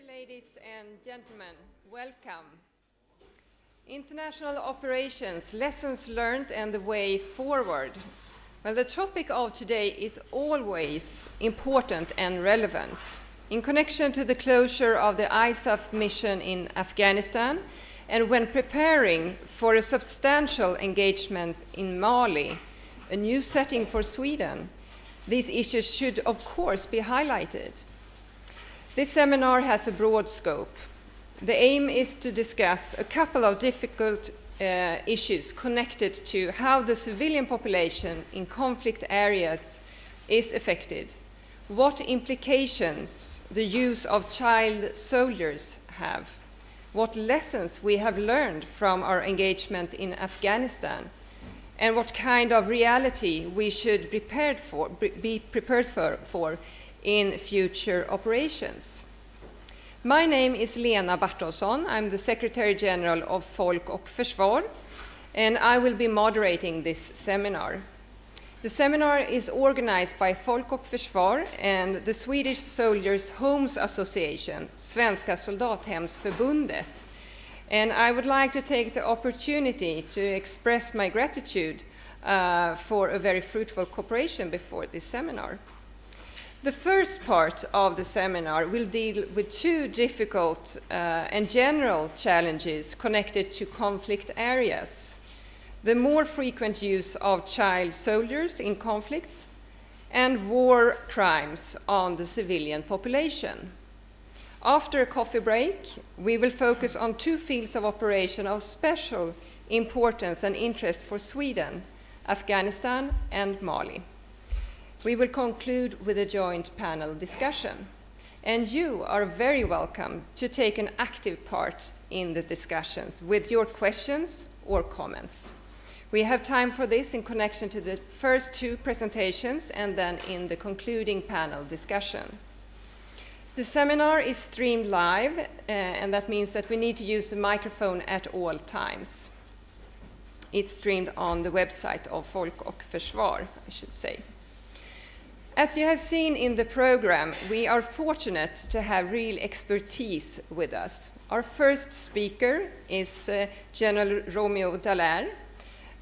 ladies and gentlemen, welcome. International operations, lessons learned and the way forward. Well, the topic of today is always important and relevant. In connection to the closure of the ISAF mission in Afghanistan, and when preparing for a substantial engagement in Mali, a new setting for Sweden, these issues should, of course, be highlighted. This seminar has a broad scope. The aim is to discuss a couple of difficult issues connected to how the civilian population in conflict areas is affected, what implications the use of child soldiers have, what lessons we have learned from our engagement in Afghanistan, and what kind of reality we should be prepared for in future operations. My name is Lena Bartonsson. I'm the Secretary General of Folk och Försvar, and I will be moderating this seminar. The seminar is organized by Folk och Försvar and the Swedish Soldiers Homes Association, Svenska Soldathemsförbundet. And I would like to take the opportunity to express my gratitude for a very fruitful cooperation before this seminar. The first part of the seminar will deal with two difficult and general challenges connected to conflict areas: the more frequent use of child soldiers in conflicts and war crimes on the civilian population. After a coffee break, we will focus on two fields of operation of special importance and interest for Sweden, Afghanistan and Mali. We will conclude with a joint panel discussion, and you are very welcome to take an active part in the discussions with your questions or comments. We have time for this in connection to the first two presentations and then in the concluding panel discussion. The seminar is streamed live, and that means that we need to use a microphone at all times. It's streamed on the website of Folk och Försvar, I should say. As you have seen in the program, we are fortunate to have real expertise with us. Our first speaker is General Romeo Dallaire,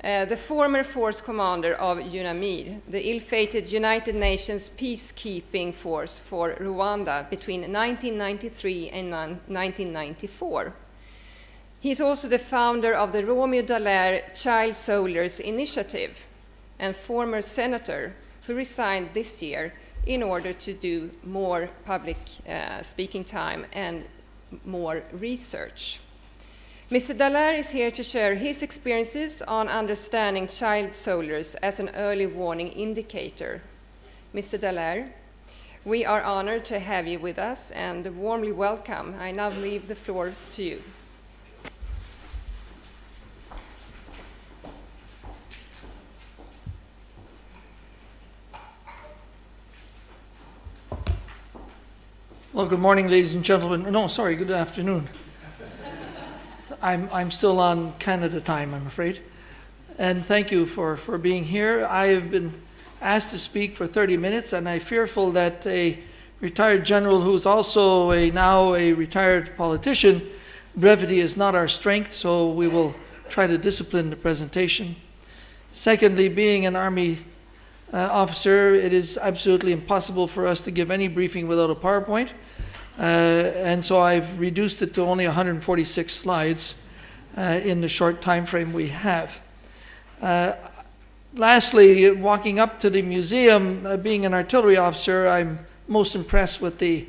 the former force commander of UNAMIR, the ill-fated United Nations peacekeeping force for Rwanda between 1993 and 1994. He's also the founder of the Romeo Dallaire Child Soldiers Initiative and former senator who resigned this year in order to do more public speaking time and more research. Mr. Dallaire is here to share his experiences on understanding child soldiers as an early warning indicator. Mr. Dallaire, we are honored to have you with us and warmly welcome. I now leave the floor to you. Well, good morning, ladies and gentlemen. No, sorry, good afternoon. I'm still on Canada time, I'm afraid. And thank you for being here. I have been asked to speak for 30 minutes, and I'm fearful that a retired general who's also now a retired politician, brevity is not our strength, so we will try to discipline the presentation. Secondly, being an Army officer, it is absolutely impossible for us to give any briefing without a PowerPoint. And so I've reduced it to only 146 slides in the short time frame we have. Lastly, walking up to the museum, being an artillery officer, I'm most impressed with the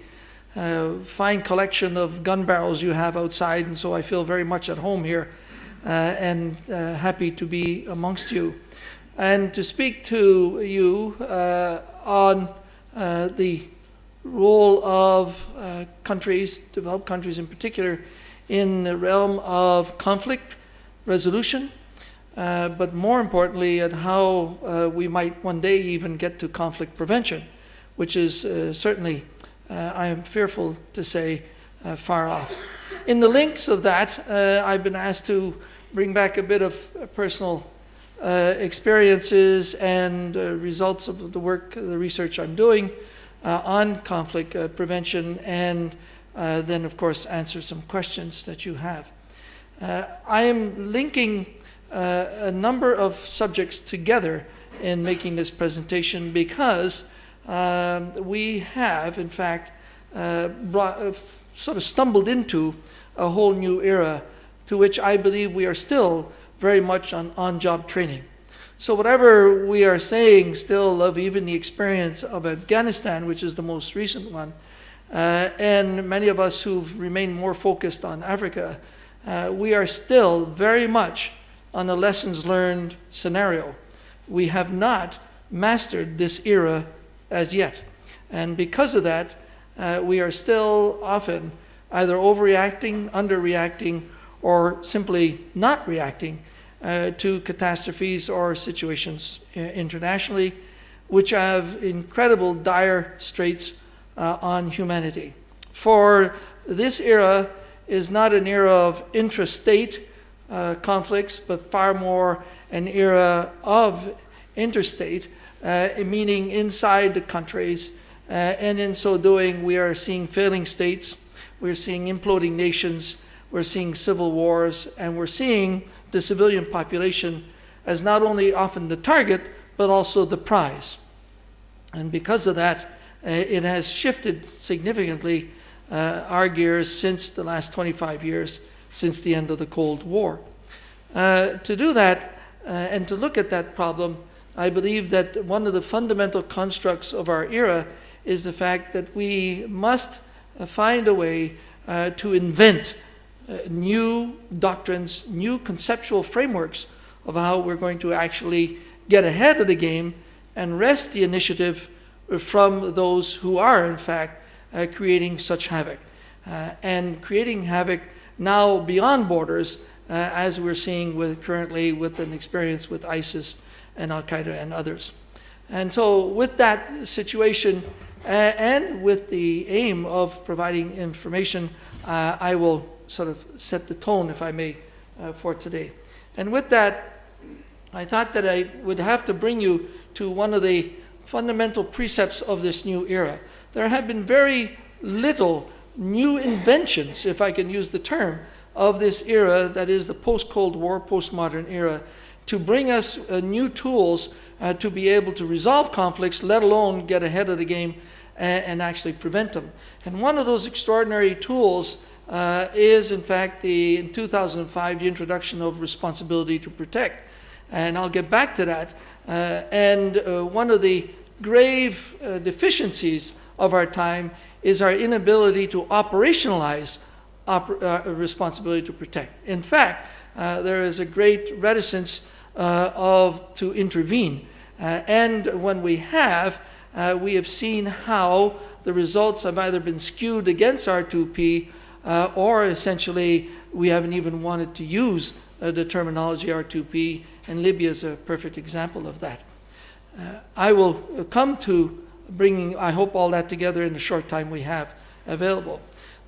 fine collection of gun barrels you have outside, and so I feel very much at home here and happy to be amongst you. And to speak to you on the role of countries, developed countries in particular, in the realm of conflict resolution, but more importantly at how we might one day even get to conflict prevention, which is certainly, I am fearful to say, far off. In the links of that, I've been asked to bring back a bit of personal experiences and results of the work, the research I'm doing on conflict prevention and then of course answer some questions that you have. I am linking a number of subjects together in making this presentation because we have, in fact, sort of stumbled into a whole new era to which I believe we are still very much on-job training. So whatever we are saying still of even the experience of Afghanistan, which is the most recent one, and many of us who've remained more focused on Africa, we are still very much on a lessons learned scenario. We have not mastered this era as yet. And because of that, we are still often either overreacting, underreacting, or simply not reacting to catastrophes or situations internationally, which have incredible dire straits on humanity. For this era is not an era of intrastate conflicts, but far more an era of interstate, meaning inside the countries. And in so doing, we are seeing failing states, we're seeing imploding nations, we're seeing civil wars, and we're seeing the civilian population as not only often the target, but also the prize. And because of that, it has shifted significantly our gears since the last 25 years, since the end of the Cold War. To do that and to look at that problem, I believe that one of the fundamental constructs of our era is the fact that we must find a way to invent new doctrines, new conceptual frameworks of how we're going to actually get ahead of the game and wrest the initiative from those who are, in fact, creating such havoc. And creating havoc now beyond borders, as we're seeing currently with an experience with ISIS and Al-Qaeda and others. And so with that situation and with the aim of providing information, I will sort of set the tone, if I may, for today. And with that, I thought that I would have to bring you to one of the fundamental precepts of this new era. There have been very little new inventions, if I can use the term, of this era, that is the post-Cold War, postmodern era, to bring us new tools to be able to resolve conflicts, let alone get ahead of the game and actually prevent them. And one of those extraordinary tools is, in fact, in 2005, the introduction of responsibility to protect. And I'll get back to that. And one of the grave deficiencies of our time is our inability to operationalize responsibility to protect. In fact, there is a great reticence to intervene. And when we have seen how the results have either been skewed against R2P or essentially we haven't even wanted to use the terminology R2P, and Libya is a perfect example of that. I will come to bringing, I hope, all that together in the short time we have available.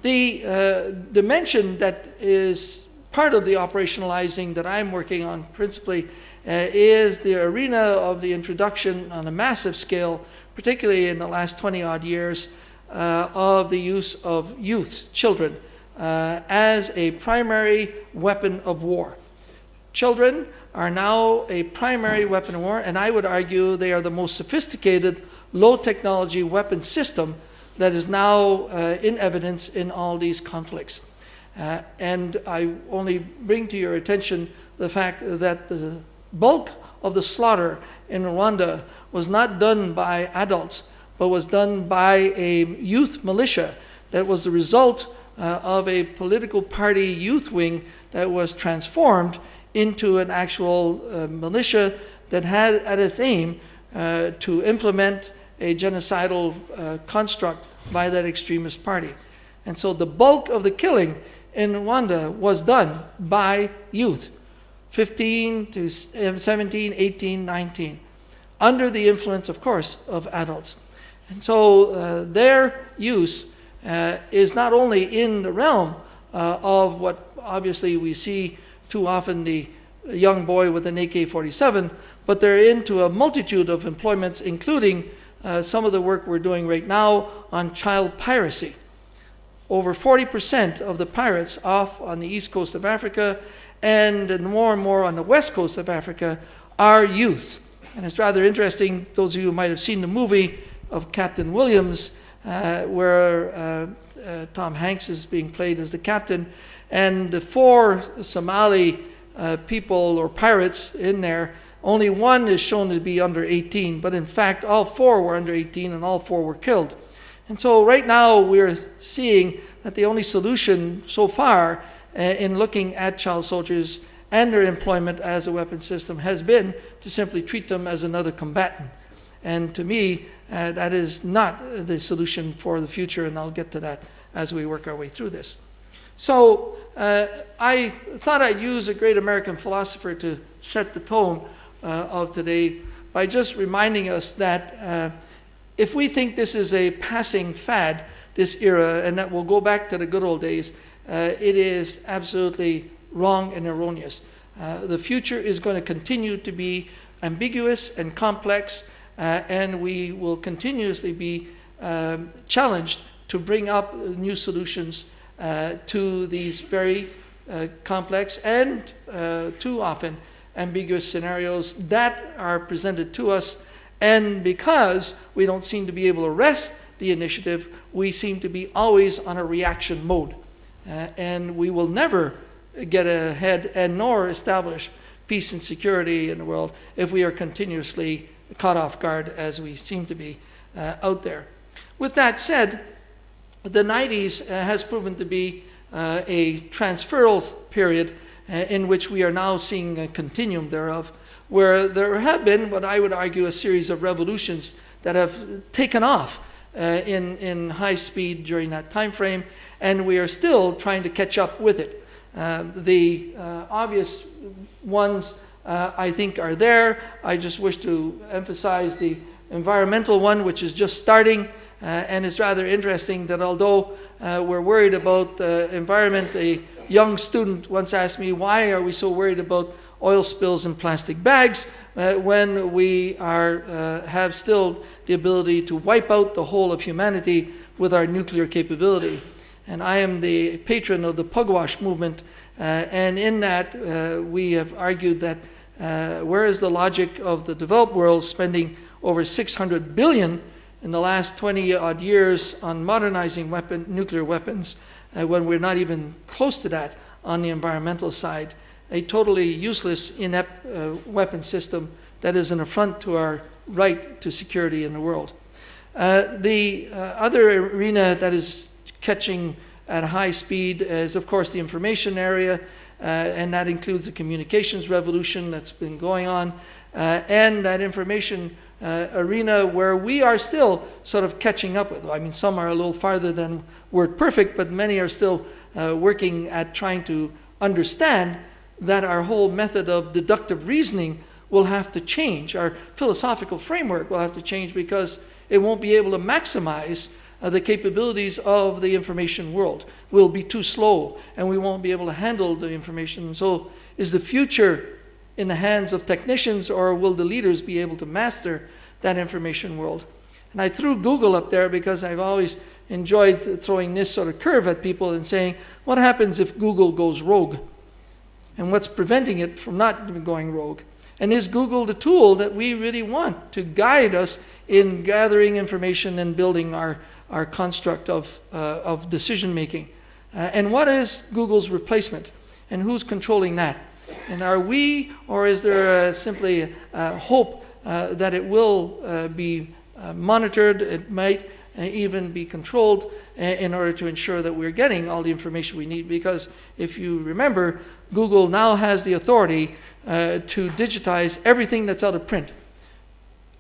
The dimension that is part of the operationalizing that I'm working on principally is the arena of the introduction on a massive scale, particularly in the last 20-odd years, of the use of youth, children, as a primary weapon of war. Children are now a primary weapon of war, and I would argue they are the most sophisticated, low-technology weapon system that is now in evidence in all these conflicts. And I only bring to your attention the fact that the bulk of the slaughter in Rwanda was not done by adults, but was done by a youth militia that was the result of a political party youth wing that was transformed into an actual militia that had at its aim to implement a genocidal construct by that extremist party. And so the bulk of the killing in Rwanda was done by youth, 15 to 17, 18, 19, under the influence, of course, of adults. And so their use is not only in the realm of what obviously we see too often, the young boy with an AK-47, but they're into a multitude of employments, including some of the work we're doing right now on child piracy. over 40% of the pirates off on the east coast of Africa and more on the west coast of Africa are youth. And it's rather interesting, those of you who might have seen the movie of Captain Williams, where Tom Hanks is being played as the captain, and the 4 Somali people or pirates in there, only one is shown to be under 18, but in fact all 4 were under 18 and all 4 were killed. And so right now we're seeing that the only solution so far in looking at child soldiers and their employment as a weapon system has been to simply treat them as another combatant. And to me, that is not the solution for the future, and I'll get to that as we work our way through this. So I thought I'd use a great American philosopher to set the tone of today by just reminding us that if we think this is a passing fad, this era, and that we'll go back to the good old days, it is absolutely wrong and erroneous. The future is going to continue to be ambiguous and complex, and we will continuously be challenged to bring up new solutions to these very complex and too often ambiguous scenarios that are presented to us. And because we don't seem to be able to arrest the initiative, we seem to be always on a reaction mode. And we will never get ahead and nor establish peace and security in the world if we are continuously caught off guard as we seem to be out there. With that said, the 90s has proven to be a transferal period in which we are now seeing a continuum thereof, where there have been what I would argue a series of revolutions that have taken off in high speed during that time frame, and we are still trying to catch up with it. The obvious ones I think are there. I just wish to emphasize the environmental one, which is just starting, and it's rather interesting that although we're worried about the environment, a young student once asked me, why are we so worried about oil spills in plastic bags when we have still the ability to wipe out the whole of humanity with our nuclear capability? And I am the patron of the Pugwash movement, and in that we have argued that where is the logic of the developed world spending over $600 billion in the last 20-odd years on modernizing nuclear weapons when we're not even close to that on the environmental side? A totally useless, inept weapon system that is an affront to our right to security in the world. The other arena that is catching at high speed is, of course, the information area, and that includes the communications revolution that's been going on, and that information arena where we are still sort of catching up with. I mean, some are a little farther than word perfect, but many are still working at trying to understand that our whole method of deductive reasoning will have to change. Our philosophical framework will have to change because it won't be able to maximize the capabilities of the information world. We'll be too slow and we won't be able to handle the information. So is the future in the hands of technicians, or will the leaders be able to master that information world? And I threw Google up there because I've always enjoyed throwing this sort of curve at people and saying, what happens if Google goes rogue? And what's preventing it from not going rogue? And is Google the tool that we really want to guide us in gathering information and building our construct of decision making? And what is Google's replacement? And who's controlling that? And are we, or is there simply a hope that it will be monitored? It might even be controlled in order to ensure that we're getting all the information we need. Because if you remember, Google now has the authority to digitize everything that's out of print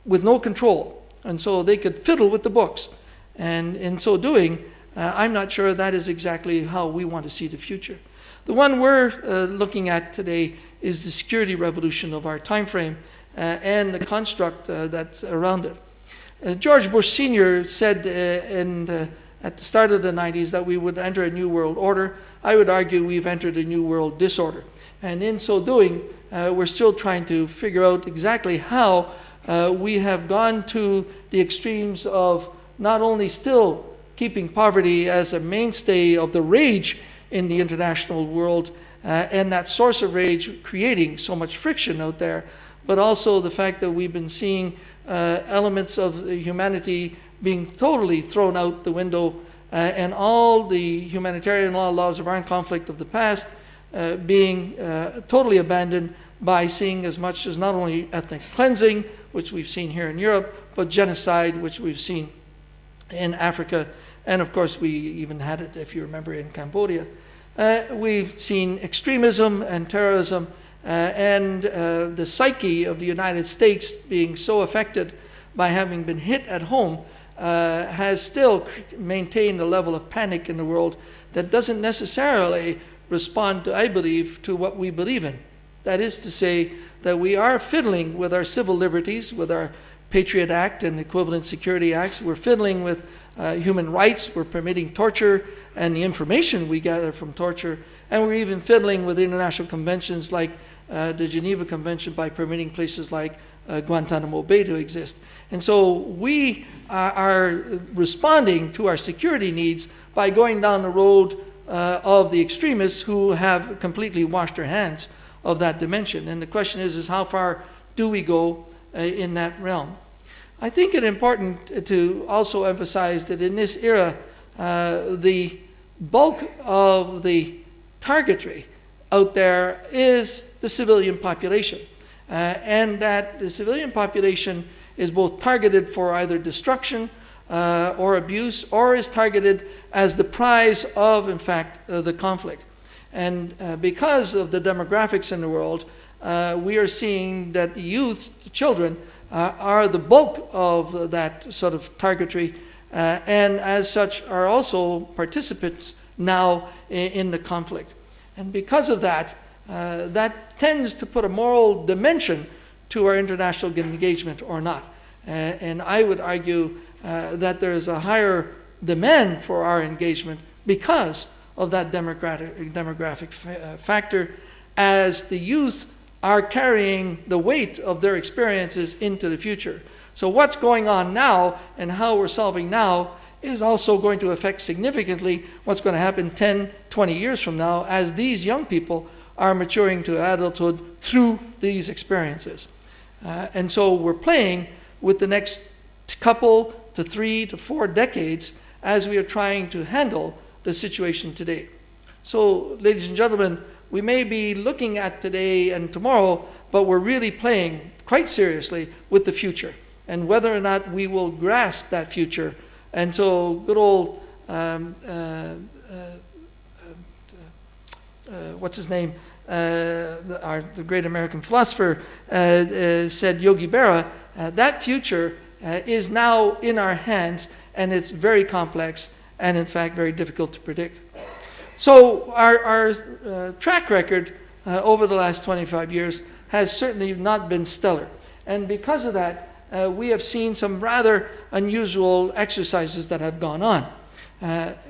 with no control. And so they could fiddle with the books. And in so doing, I'm not sure that is exactly how we want to see the future. The one we're looking at today is the security revolution of our time frame and the construct that's around it. George Bush Sr. said at the start of the 90s that we would enter a new world order. I would argue we've entered a new world disorder. And in so doing, we're still trying to figure out exactly how we have gone to the extremes of not only still keeping poverty as a mainstay of the rage in the international world, and that source of rage creating so much friction out there, but also the fact that we've been seeing elements of humanity being totally thrown out the window, and all the humanitarian laws of armed conflict of the past being totally abandoned by seeing as much as not only ethnic cleansing, which we've seen here in Europe, but genocide, which we've seen in Africa. And of course, we even had it, if you remember, in Cambodia. We've seen extremism and terrorism, and the psyche of the United States being so affected by having been hit at home has still maintained a level of panic in the world that doesn't necessarily respond, I believe, to what we believe in. That is to say that we are fiddling with our civil liberties, with our Patriot Act and equivalent security acts. We're fiddling with human rights. We're permitting torture and the information we gather from torture. And we're even fiddling with international conventions like the Geneva Convention by permitting places like Guantanamo Bay to exist. And so we are responding to our security needs by going down the road of the extremists who have completely washed their hands of that dimension. And the question is how far do we go in that realm? I think it's important to also emphasize that in this era, the bulk of the targetry out there is the civilian population. And that the civilian population is both targeted for either destruction or abuse, or is targeted as the prize of, in fact, the conflict. And because of the demographics in the world, we are seeing that the youth, the children, are the bulk of that sort of targetry, and as such are also participants now in the conflict. And because of that, that tends to put a moral dimension to our international engagement or not. And I would argue that there is a higher demand for our engagement because of that demographic factor, as the youth are carrying the weight of their experiences into the future. So what's going on now and how we're solving now is also going to affect significantly what's going to happen 10, 20 years from now as these young people are maturing to adulthood through these experiences. And so we're playing with the next couple to 3 to 4 decades as we are trying to handle the situation today. So, ladies and gentlemen, we may be looking at today and tomorrow, but we're really playing quite seriously with the future and whether or not we will grasp that future. And so good old, what's his name? The great American philosopher said, Yogi Berra, that future is now in our hands, and it's very complex and in fact very difficult to predict. So our track record over the last 25 years has certainly not been stellar. And because of that, we have seen some rather unusual exercises that have gone on.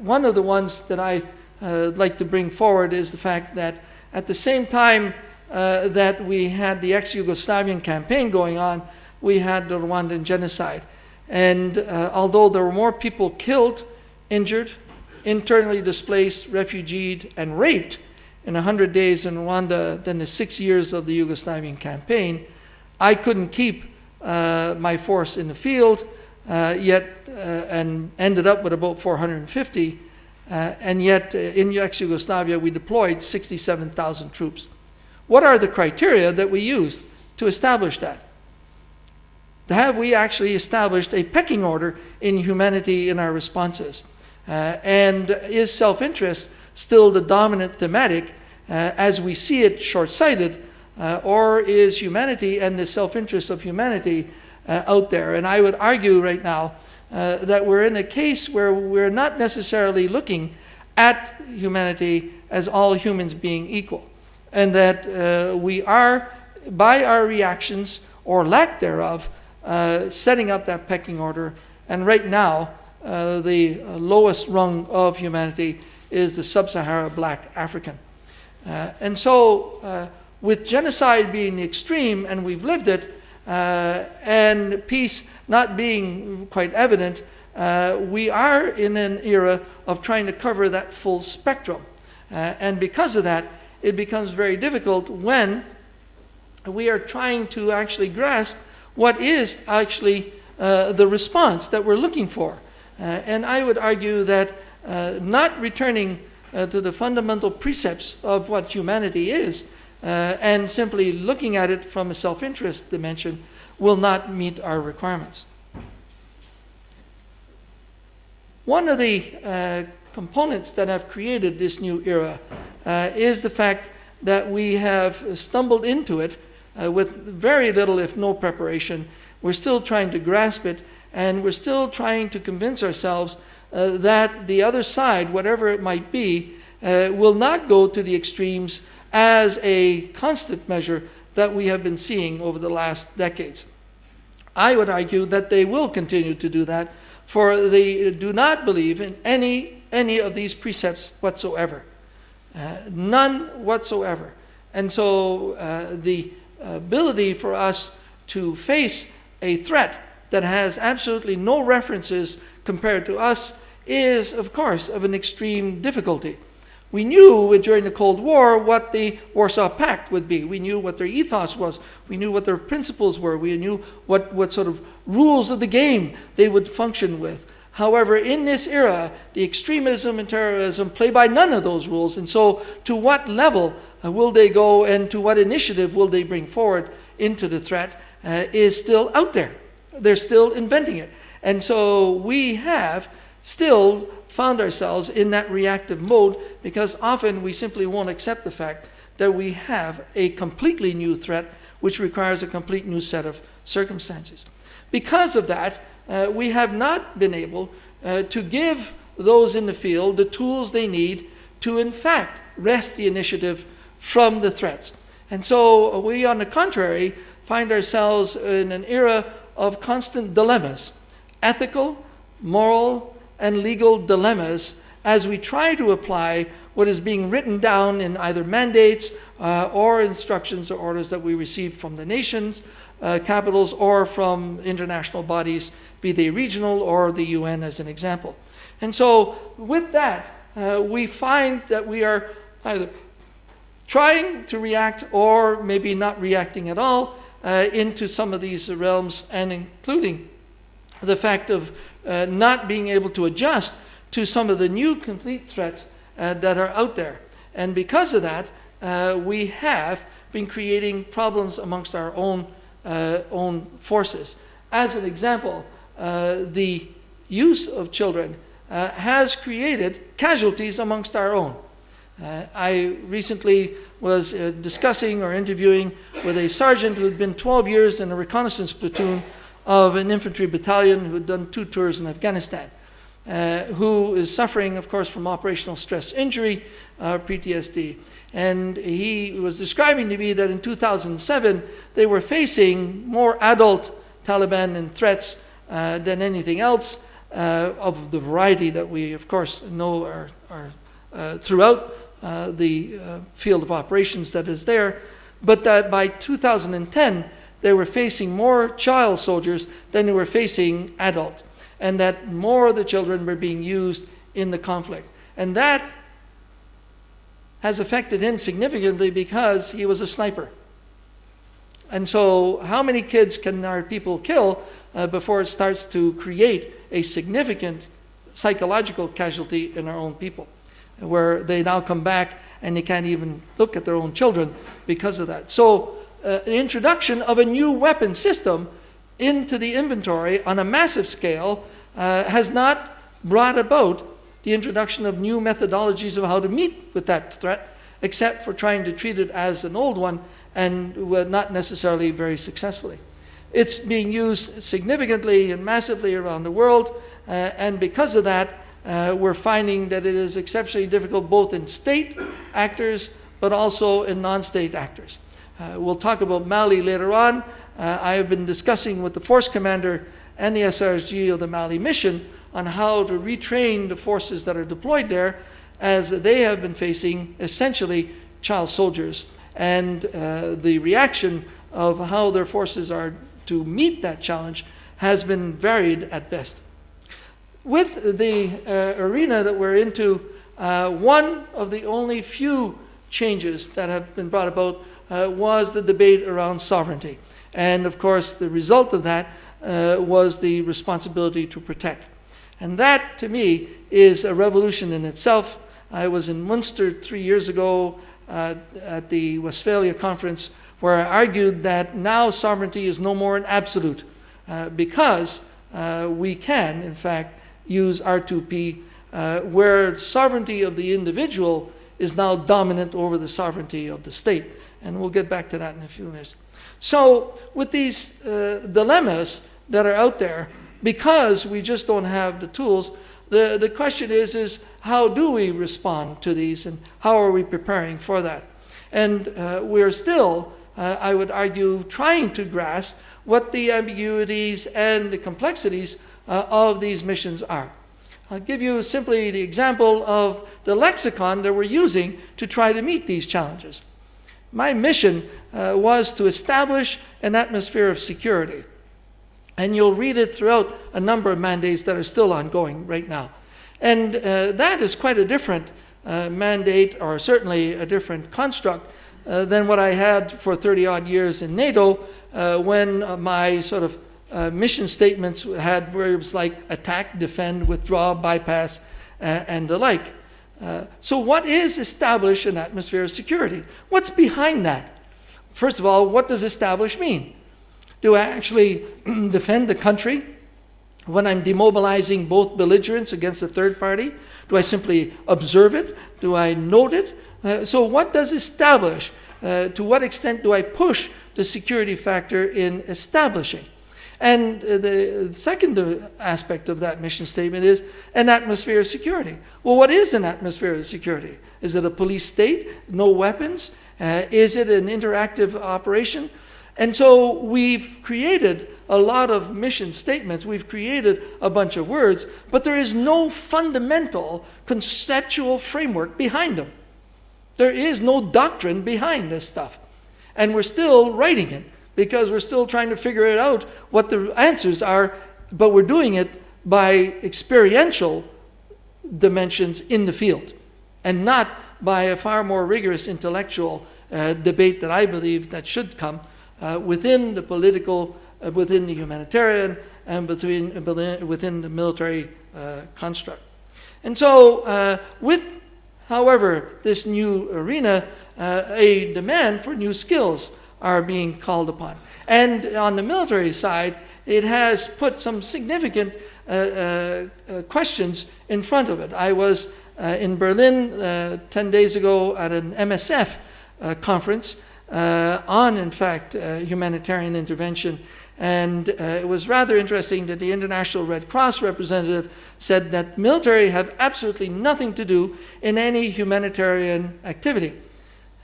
One of the ones that I like to bring forward is the fact that at the same time that we had the ex-Yugoslavian campaign going on, we had the Rwandan genocide. And although there were more people killed, injured, internally displaced, refugeed, and raped in 100 days in Rwanda than the 6 years of the Yugoslavian campaign, I couldn't keep my force in the field, and ended up with about 450. And yet, in ex-Yugoslavia, we deployed 67,000 troops. What are the criteria that we used to establish that? Have we actually established a pecking order in humanity in our responses? And is self-interest still the dominant thematic as we see it short-sighted, or is humanity and the self-interest of humanity out there? And I would argue right now that we're in a case where we're not necessarily looking at humanity as all humans being equal, and that we are, by our reactions or lack thereof, setting up that pecking order. And right now, the lowest rung of humanity is the sub-Saharan black African. And so with genocide being the extreme, and we've lived it, and peace not being quite evident, we are in an era of trying to cover that full spectrum. And because of that, it becomes very difficult when we are trying to actually grasp what is actually the response that we're looking for. And I would argue that not returning to the fundamental precepts of what humanity is and simply looking at it from a self-interest dimension will not meet our requirements. One of the components that have created this new era is the fact that we have stumbled into it with very little, if no preparation. We're still trying to grasp it, and we're still trying to convince ourselves that the other side, whatever it might be, will not go to the extremes as a constant measure that we have been seeing over the last decades. I would argue that they will continue to do that, for they do not believe in any of these precepts whatsoever. None whatsoever. And so the ability for us to face a threat that has absolutely no references compared to us is, of course, of an extreme difficulty. We knew during the Cold War what the Warsaw Pact would be. We knew what their ethos was. We knew what their principles were. We knew what sort of rules of the game they would function with. However, in this era, the extremism and terrorism play by none of those rules. And so to what level will they go, and to what initiative will they bring forward into the threat is still out there. They're still inventing it. And so we have still found ourselves in that reactive mode, because often we simply won't accept the fact that we have a completely new threat which requires a complete new set of circumstances. Because of that, we have not been able to give those in the field the tools they need to, in fact, wrest the initiative from the threats. And so we, on the contrary, find ourselves in an era of constant dilemmas, ethical, moral, and legal dilemmas, as we try to apply what is being written down in either mandates or instructions or orders that we receive from the nations, capitals, or from international bodies, be they regional or the UN as an example. And so with that, we find that we are either trying to react or maybe not reacting at all into some of these realms, and including the fact of not being able to adjust to some of the new complete threats that are out there. And because of that, we have been creating problems amongst our own forces. As an example, the use of children has created casualties amongst our own. I recently was discussing or interviewing with a sergeant who had been 12 years in a reconnaissance platoon of an infantry battalion who had done 2 tours in Afghanistan, who is suffering, of course, from operational stress injury, PTSD. And he was describing to me that in 2007, they were facing more adult Taliban and threats than anything else, of the variety that we, of course, know are throughout the field of operations that is there. But that by 2010, they were facing more child soldiers than they were facing adults, and that more of the children were being used in the conflict. And that has affected him significantly because he was a sniper. And so how many kids can our people kill before it starts to create a significant psychological casualty in our own people, where they now come back and they can't even look at their own children because of that. So the introduction of a new weapon system into the inventory on a massive scale has not brought about the introduction of new methodologies of how to meet with that threat, except for trying to treat it as an old one, and not necessarily very successfully. It's being used significantly and massively around the world, and because of that, we're finding that it is exceptionally difficult both in state actors but also in non-state actors. We'll talk about Mali later on. I have been discussing with the force commander and the SRSG of the Mali mission on how to retrain the forces that are deployed there, as they have been facing essentially child soldiers. And the reaction of how their forces are to meet that challenge has been varied at best. with the arena that we're into, one of the only few changes that have been brought about was the debate around sovereignty. And of course, the result of that was the responsibility to protect. And that, to me, is a revolution in itself. I was in Munster 3 years ago at the Westphalia conference, where I argued that now sovereignty is no more an absolute, because we can, in fact, use R2P, where sovereignty of the individual is now dominant over the sovereignty of the state. And we'll get back to that in a few minutes. So with these dilemmas that are out there, because we just don't have the tools, the question is how do we respond to these, and how are we preparing for that? And we're still, I would argue, trying to grasp what the ambiguities and the complexities of these missions are. I'll give you simply the example of the lexicon that we're using to try to meet these challenges. My mission was to establish an atmosphere of security. And you'll read it throughout a number of mandates that are still ongoing right now. And that is quite a different mandate, or certainly a different construct, than what I had for 30-odd years in NATO, when my sort of mission statements had verbs like attack, defend, withdraw, bypass, and the like. So what is establish an atmosphere of security? What's behind that? First of all, what does establish mean? Do I actually defend the country when I'm demobilizing both belligerents against a third party? Do I simply observe it? Do I note it? So what does establish? To what extent do I push the security factor in establishing? And the second aspect of that mission statement is an atmosphere of security. Well, what is an atmosphere of security? Is it a police state? No weapons? Is it an interactive operation? And so we've created a lot of mission statements. We've created a bunch of words, but there is no fundamental conceptual framework behind them. There is no doctrine behind this stuff. And we're still writing it, because we're still trying to figure it out what the answers are, but we're doing it by experiential dimensions in the field, and not by a far more rigorous intellectual debate that I believe that should come within the political, within the humanitarian, and within the military construct. And so with, however, this new arena, a demand for new skills are being called upon. And on the military side, it has put some significant questions in front of it. I was in Berlin 10 days ago at an MSF conference on, in fact, humanitarian intervention. And it was rather interesting that the International Red Cross representative said that military have absolutely nothing to do in any humanitarian activity.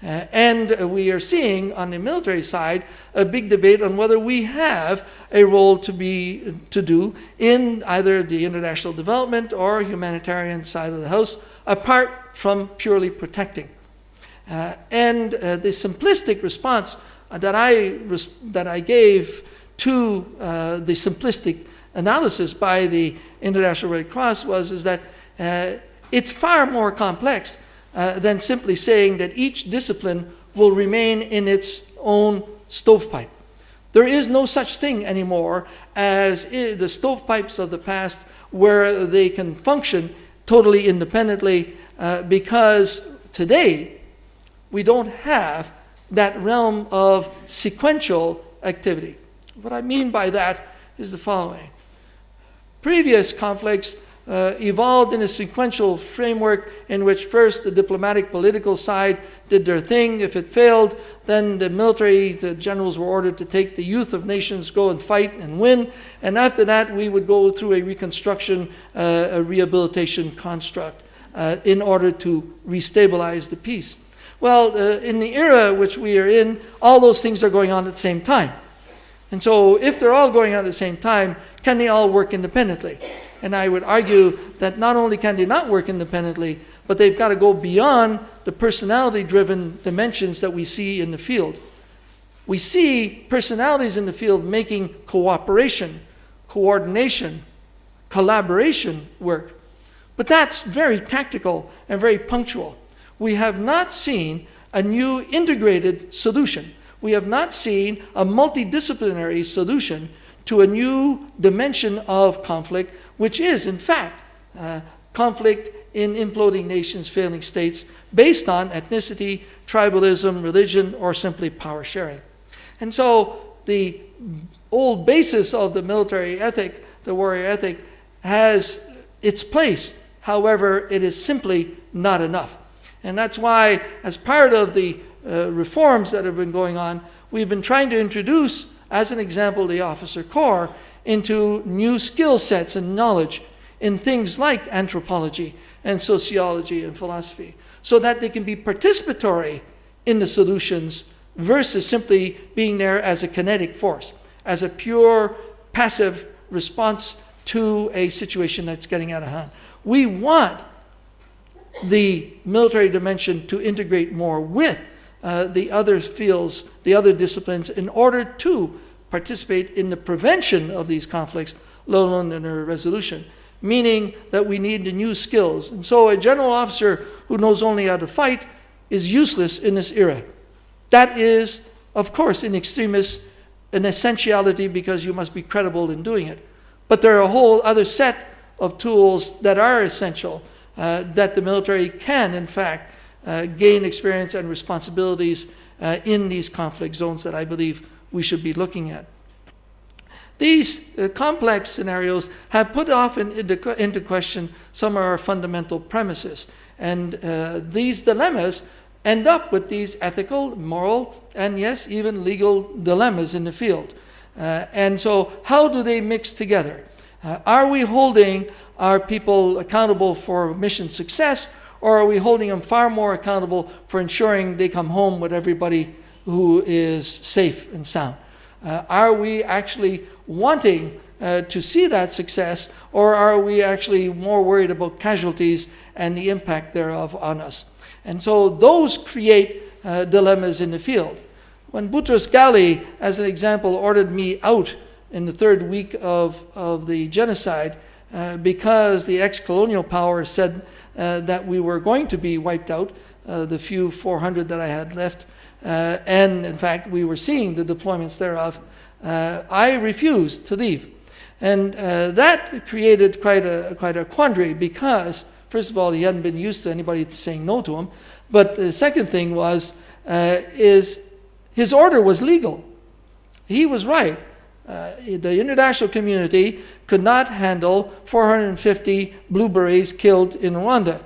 And we are seeing on the military side a big debate on whether we have a role to do in either the international development or humanitarian side of the house, apart from purely protecting. And the simplistic response that I gave to the simplistic analysis by the International Red Cross is that it's far more complex than simply saying that each discipline will remain in its own stovepipe. There is no such thing anymore as the stovepipes of the past, where they can function totally independently, because today we don't have that realm of sequential activity. What I mean by that is the following. Previous conflicts evolved in a sequential framework in which first the diplomatic political side did their thing. If it failed, then the generals were ordered to take the youth of nations, go and fight and win. And after that, we would go through a reconstruction, a rehabilitation construct in order to restabilize the peace. Well, in the era which we are in, all those things are going on at the same time. And so if they're all going on at the same time, can they all work independently? And I would argue that not only can they not work independently, but they've got to go beyond the personality-driven dimensions that we see in the field. We see personalities in the field making cooperation, coordination, collaboration work. But that's very tactical and very punctual. We have not seen a new integrated solution. We have not seen a multidisciplinary solution to a new dimension of conflict, which is, in fact, conflict in imploding nations, failing states, based on ethnicity, tribalism, religion, or simply power sharing. And so the old basis of the military ethic, the warrior ethic, has its place. However, it is simply not enough. And that's why, as part of the reforms that have been going on, we've been trying to introduce, as an example, the officer corps into new skill sets and knowledge in things like anthropology and sociology and philosophy, so that they can be participatory in the solutions versus simply being there as a kinetic force, as a pure passive response to a situation that's getting out of hand. We want the military dimension to integrate more with the other fields, the other disciplines, in order to participate in the prevention of these conflicts, let alone in their resolution, meaning that we need the new skills. And so a general officer who knows only how to fight is useless in this era. That is, of course, in extremis, an essentiality, because you must be credible in doing it. But there are a whole other set of tools that are essential, that the military can, in fact, gain experience and responsibilities in these conflict zones that I believe we should be looking at. These complex scenarios have put often into question some of our fundamental premises. And these dilemmas end up with these ethical, moral, and yes, even legal dilemmas in the field. And so how do they mix together? Are we holding our people accountable for mission success, or are we holding them far more accountable for ensuring they come home with everybody who is safe and sound? Are we actually wanting to see that success, or are we actually more worried about casualties and the impact thereof on us? And so those create dilemmas in the field. When Boutros Ghali, as an example, ordered me out in the third week of the genocide because the ex-colonial power said that we were going to be wiped out, the few 400 that I had left, and in fact we were seeing the deployments thereof, I refused to leave. And that created quite a quandary, because first of all, he hadn't been used to anybody saying no to him. But the second thing was, is his order was legal. He was right. The international community could not handle 450 Blue Berets killed in Rwanda.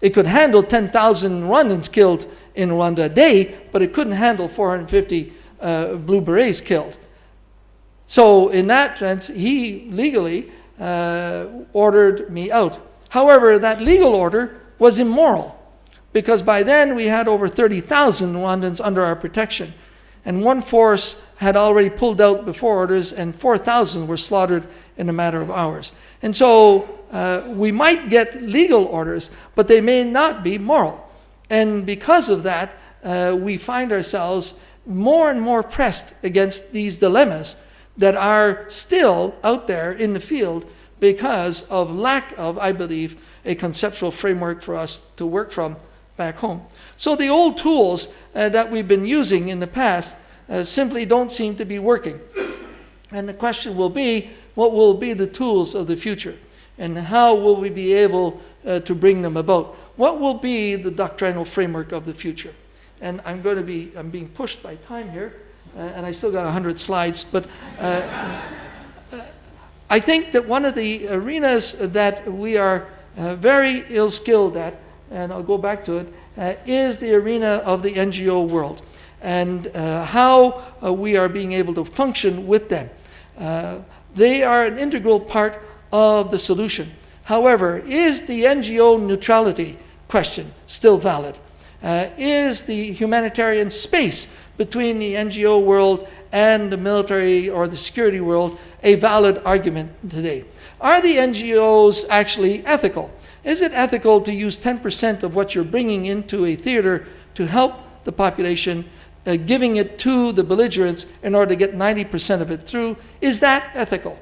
It could handle 10,000 Rwandans killed in Rwanda a day, but it couldn't handle 450 Blue Berets killed. So in that sense, he legally ordered me out. However, that legal order was immoral, because by then we had over 30,000 Rwandans under our protection. And one force had already pulled out before orders, and 4,000 were slaughtered in a matter of hours. And so we might get legal orders, but they may not be moral. And because of that, we find ourselves more and more pressed against these dilemmas that are still out there in the field because of lack of, I believe, a conceptual framework for us to work from back home. So the old tools that we've been using in the past simply don't seem to be working. And the question will be, what will be the tools of the future? And how will we be able to bring them about? What will be the doctrinal framework of the future? And I'm being pushed by time here, and I still got 100 slides, but I think that one of the arenas that we are very ill-skilled at, and I'll go back to it, is the arena of the NGO world, and how we are being able to function with them. They are an integral part of the solution. However, is the NGO neutrality question still valid? Is the humanitarian space between the NGO world and the military or the security world a valid argument today? Are the NGOs actually ethical? Is it ethical to use 10% of what you're bringing into a theater to help the population, giving it to the belligerents in order to get 90% of it through? Is that ethical?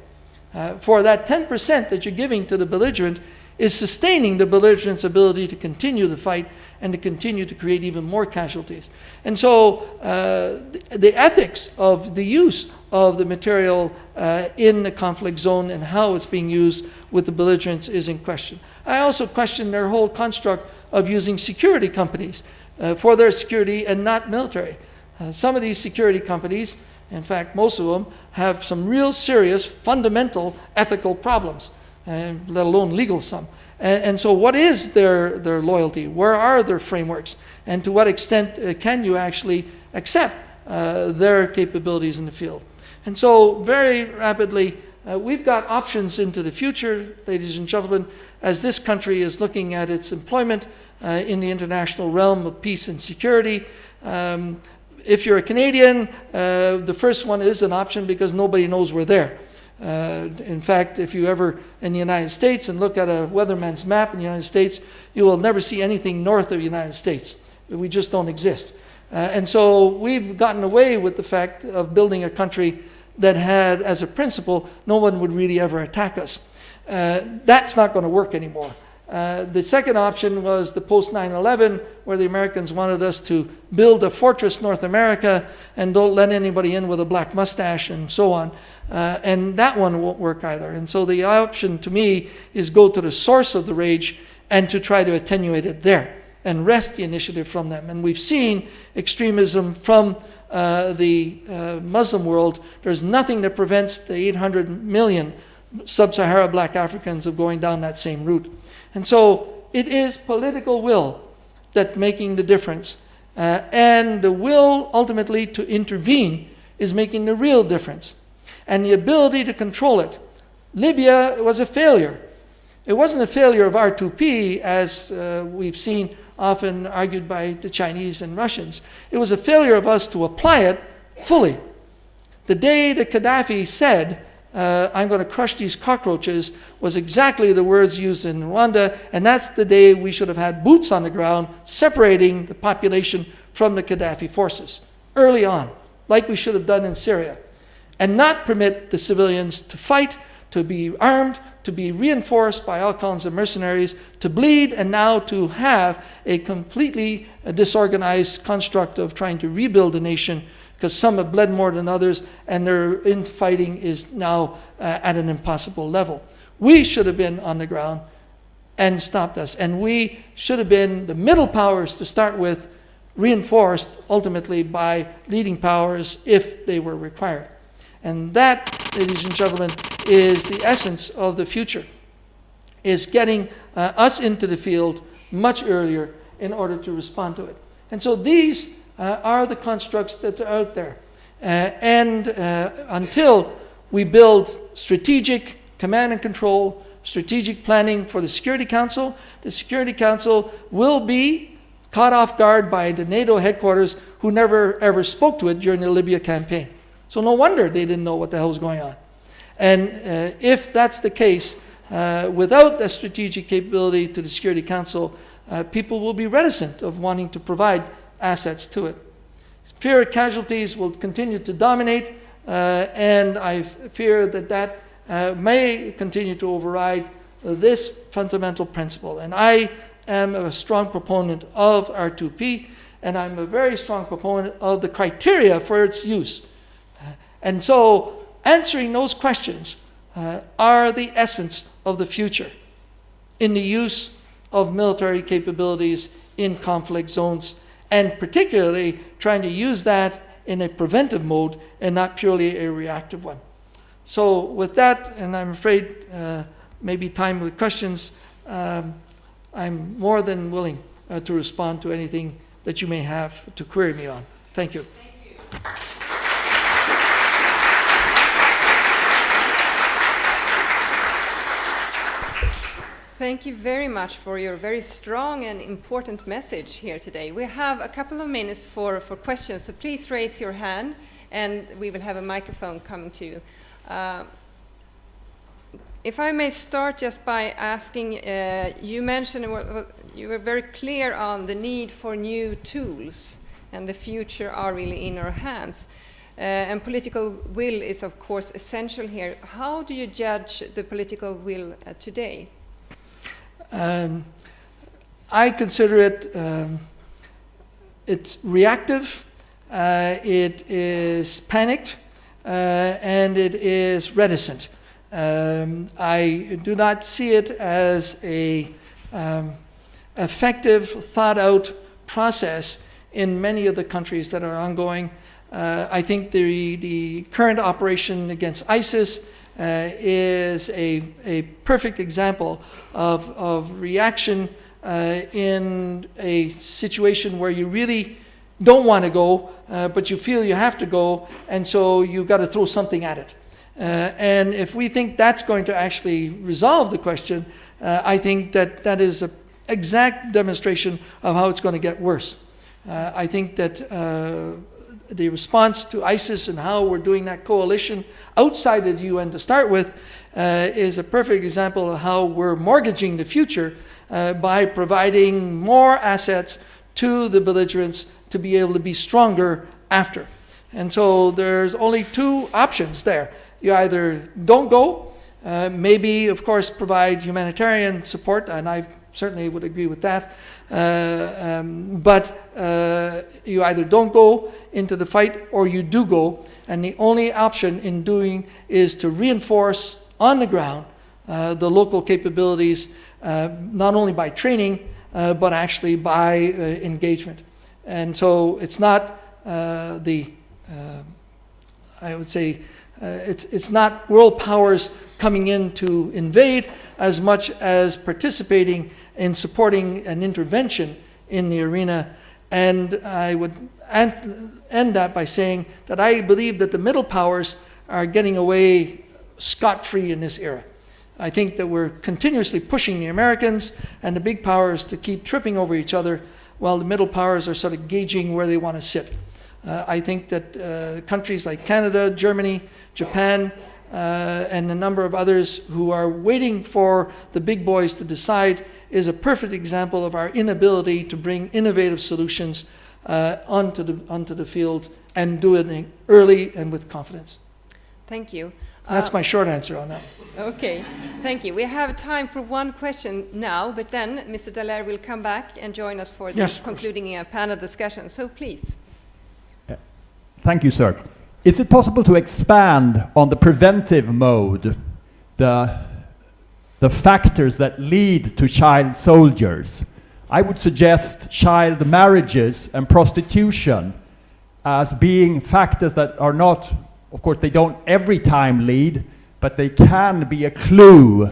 For that 10% that you're giving to the belligerent is sustaining the belligerent's ability to continue the fight and to continue to create even more casualties. And so the ethics of the use of the material in the conflict zone and how it's being used with the belligerents is in question. I also question their whole construct of using security companies for their security and not military. Some of these security companies, in fact most of them, have some real serious fundamental ethical problems, let alone legal some. And so what is their loyalty? Where are their frameworks? And to what extent can you actually accept their capabilities in the field? And so very rapidly, we've got options into the future, ladies and gentlemen, as this country is looking at its employment in the international realm of peace and security. If you're a Canadian, the first one is an option because nobody knows we're there. In fact, if you ever in the United States and look at a weatherman's map in the United States, you will never see anything north of the United States. We just don't exist. And so we've gotten away with the fact of building a country that had, as a principle, no one would really ever attack us. That's not going to work anymore. The second option was the post 9/11, where the Americans wanted us to build a fortress North America and don't let anybody in with a black mustache and so on. And that one won't work either. And so the option to me is go to the source of the rage and to try to attenuate it there and wrest the initiative from them. And we've seen extremism from the Muslim world. There's nothing that prevents the 800 million sub-Saharan black Africans of going down that same route. And so it is political will that's making the difference. And the will ultimately to intervene is making the real difference. And the ability to control it. Libya was a failure. It wasn't a failure of R2P, as we've seen often argued by the Chinese and Russians. It was a failure of us to apply it fully. The day that Gaddafi said, I'm going to crush these cockroaches, was exactly the words used in Rwanda, and that's the day we should have had boots on the ground separating the population from the Gaddafi forces, early on, like we should have done in Syria, and not permit the civilians to fight, to be armed, to be reinforced by all kinds of mercenaries, to bleed, and now to have a completely disorganized construct of trying to rebuild the nation, because some have bled more than others, and their infighting is now at an impossible level. We should have been on the ground and stopped us. And we should have been the middle powers to start with, reinforced ultimately by leading powers if they were required. And that, ladies and gentlemen, is the essence of the future, is getting us into the field much earlier in order to respond to it. And so these are the constructs that are out there. Until we build strategic command and control, strategic planning for the Security Council will be caught off guard by the NATO headquarters, who never ever spoke to it during the Libya campaign. So no wonder they didn't know what the hell was going on. And if that's the case, without a strategic capability to the Security Council, people will be reticent of wanting to provide assets to it. Fear of casualties will continue to dominate, and I fear that may continue to override this fundamental principle. And I am a strong proponent of R2P, and I'm a very strong proponent of the criteria for its use. And so answering those questions are the essence of the future in the use of military capabilities in conflict zones, and particularly trying to use that in a preventive mode and not purely a reactive one. So with that, and I'm afraid maybe time with questions, I'm more than willing to respond to anything that you may have to query me on. Thank you. Thank you. Thank you very much for your very strong and important message here today. We have a couple of minutes for questions, so please raise your hand and we will have a microphone coming to you. If I may start just by asking, you mentioned, you were very clear on the need for new tools, and the future are really in our hands. And political will is, of course, essential here. How do you judge the political will today? I consider it it's reactive, it is panicked, and it is reticent. I do not see it as a effective, thought-out process in many of the countries that are ongoing. I think the current operation against ISIS is a perfect example of reaction in a situation where you really don't want to go, but you feel you have to go, and so you've got to throw something at it. And if we think that's going to actually resolve the question, I think that is an exact demonstration of how it's going to get worse. I think that the response to ISIS and how we're doing that coalition outside of the UN to start with is a perfect example of how we're mortgaging the future by providing more assets to the belligerents to be able to be stronger after. And so there's only two options there. You either don't go, maybe, of course, provide humanitarian support, and I certainly would agree with that, but you either don't go into the fight or you do go, and the only option in doing is to reinforce on the ground the local capabilities, not only by training, but actually by engagement. And so it's not I would say, it's not world powers coming in to invade as much as participating in supporting an intervention in the arena. And I would end that by saying that I believe that the middle powers are getting away scot-free in this era. I think that we're continuously pushing the Americans and the big powers to keep tripping over each other while the middle powers are sort of gauging where they want to sit. I think that countries like Canada, Germany, Japan, and a number of others who are waiting for the big boys to decide is a perfect example of our inability to bring innovative solutions onto the field and do it early and with confidence. Thank you. That's my short answer on that. Okay, thank you. We have time for one question now, but then Mr. Dallaire will come back and join us for the concluding panel discussion. So please. Thank you, sir. Is it possible to expand on the preventive mode, the factors that lead to child soldiers? I would suggest child marriages and prostitution as being factors that are not, of course, they don't every time lead, but they can be a clue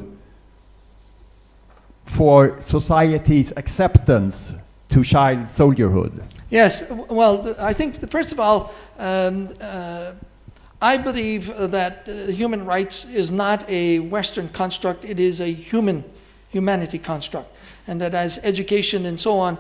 for society's acceptance to child soldierhood. Yes, well, I think, first of all, I believe that human rights is not a Western construct, it is a humanity construct. And that as education and so on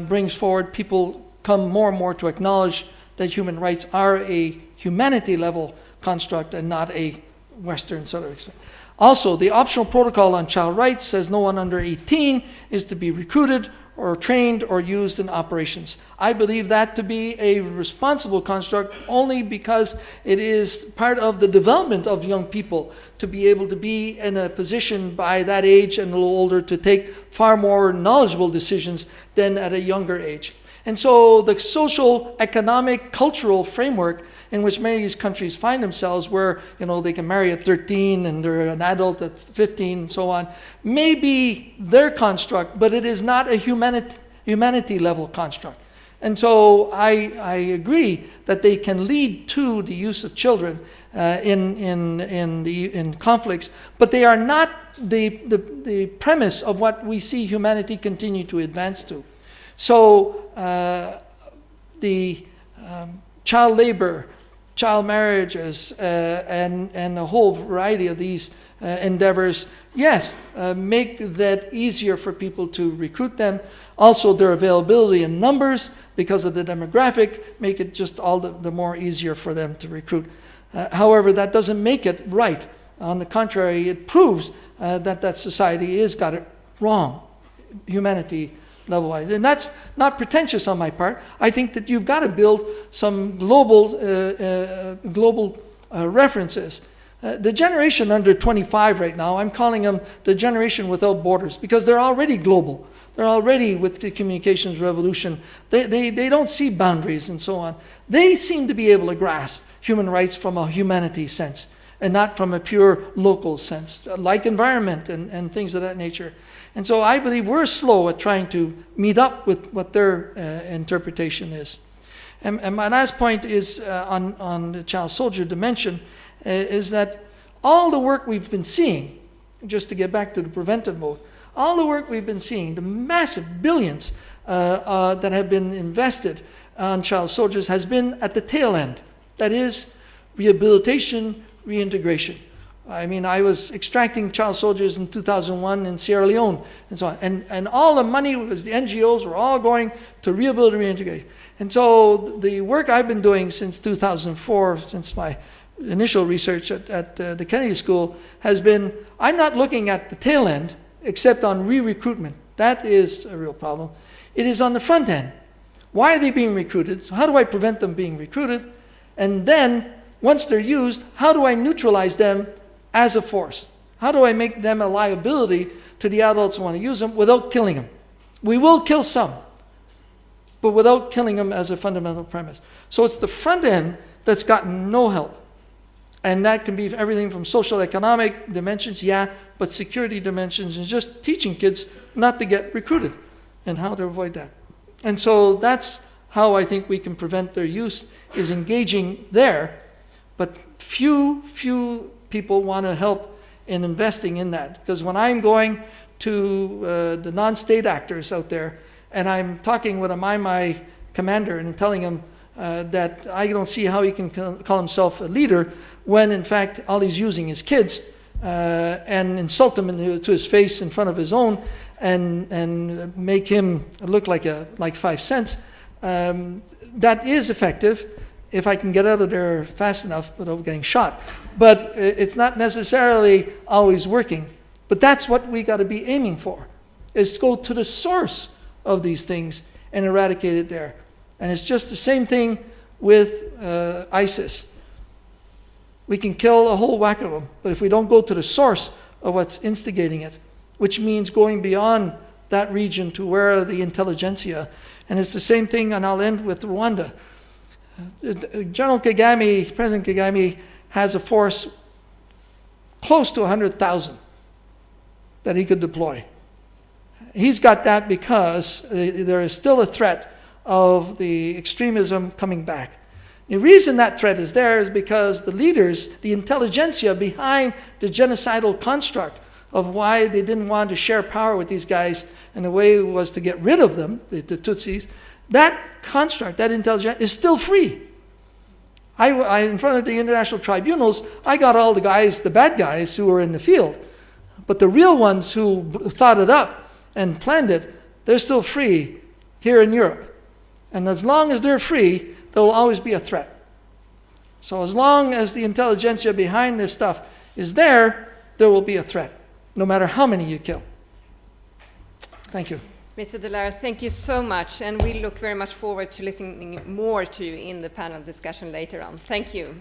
brings forward, people come more and more to acknowledge that human rights are a humanity level construct and not a Western sort of experience. Also, the optional protocol on child rights says no one under 18 is to be recruited or trained or used in operations. I believe that to be a responsible construct only because it is part of the development of young people to be able to be in a position by that age and a little older to take far more knowledgeable decisions than at a younger age. And so the social, economic, cultural framework in which many of these countries find themselves, where they can marry at 13 and they're an adult at 15 and so on, may be their construct, but it is not a humanity level construct. And so I agree that they can lead to the use of children in conflicts, but they are not the premise of what we see humanity continue to advance to. So the child labor, child marriages, and a whole variety of these endeavors, yes, make that easier for people to recruit them. Also, their availability in numbers, because of the demographic, make it just all the more easier for them to recruit. However, that doesn't make it right. On the contrary, it proves that society has got it wrong, humanity level-wise. And that's not pretentious on my part. I think that you've got to build some global references. The generation under 25 right now, I'm calling them the generation without borders, because they're already global. They're already with the communications revolution. They don't see boundaries and so on. They seem to be able to grasp human rights from a humanity sense and not from a pure local sense, like environment and things of that nature. And so I believe we're slow at trying to meet up with what their interpretation is. And my last point is on the child soldier dimension, is that all the work we've been seeing, just to get back to the preventive mode, all the work we've been seeing, the massive billions that have been invested on child soldiers has been at the tail end. That is rehabilitation, reintegration. I mean, I was extracting child soldiers in 2001 in Sierra Leone and so on. And all the money was, the NGOs were all going to rehabilitate, reintegrate. And so the work I've been doing since 2004, since my initial research at the Kennedy School, has been, I'm not looking at the tail end, except on re-recruitment. That is a real problem. It is on the front end. Why are they being recruited? So how do I prevent them being recruited? And then, once they're used, how do I neutralize them as a force? How do I make them a liability to the adults who want to use them without killing them? We will kill some, but without killing them as a fundamental premise. So it's the front end that's gotten no help. And that can be everything from social economic dimensions, yeah, but security dimensions, and just teaching kids not to get recruited and how to avoid that. And so that's how I think we can prevent their use, is engaging there. But few people want to help in investing in that. Because when I'm going to the non-state actors out there, and I'm talking with a my commander and telling him that I don't see how he can call himself a leader when in fact all he's using is kids, and insult him to his face in front of his own, and make him look like 5 cents. That is effective if I can get out of there fast enough without getting shot. But it's not necessarily always working. But that's what we got to be aiming for, is to go to the source of these things and eradicate it there. And it's just the same thing with ISIS. We can kill a whole whack of them, but if we don't go to the source of what's instigating it, which means going beyond that region to where the intelligentsia, and it's the same thing, and I'll end with Rwanda. General Kagame, President Kagame, has a force close to 100,000 that he could deploy. He's got that because there is still a threat of the extremism coming back. The reason that threat is there is because the leaders, the intelligentsia behind the genocidal construct of why they didn't want to share power with these guys, and the way was to get rid of them, the Tutsis, that construct, that intelligentsia, is still free. I, in front of the international tribunals, I got all the guys, the bad guys who were in the field. But the real ones who thought it up and planned it, they're still free here in Europe. And as long as they're free, there will always be a threat. So as long as the intelligentsia behind this stuff is there will be a threat, no matter how many you kill. Thank you. Mr. Dallaire, thank you so much, and we look very much forward to listening more to you in the panel discussion later on. Thank you.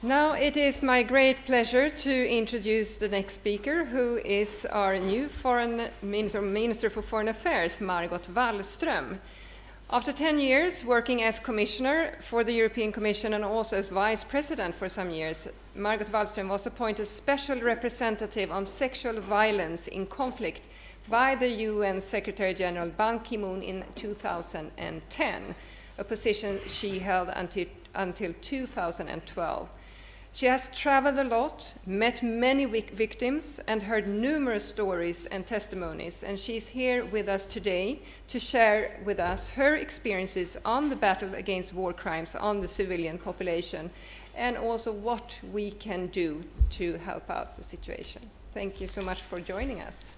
Now it is my great pleasure to introduce the next speaker, who is our new Minister for Foreign Affairs, Margot Wallström. After 10 years working as Commissioner for the European Commission and also as Vice President for some years, Margot Wallström was appointed Special Representative on Sexual Violence in Conflict by the UN Secretary General Ban Ki-moon in 2010, a position she held until 2012. She has traveled a lot, met many victims, and heard numerous stories and testimonies, and she's here with us today to share with us her experiences on the battle against war crimes on the civilian population, and also what we can do to help out the situation. Thank you so much for joining us.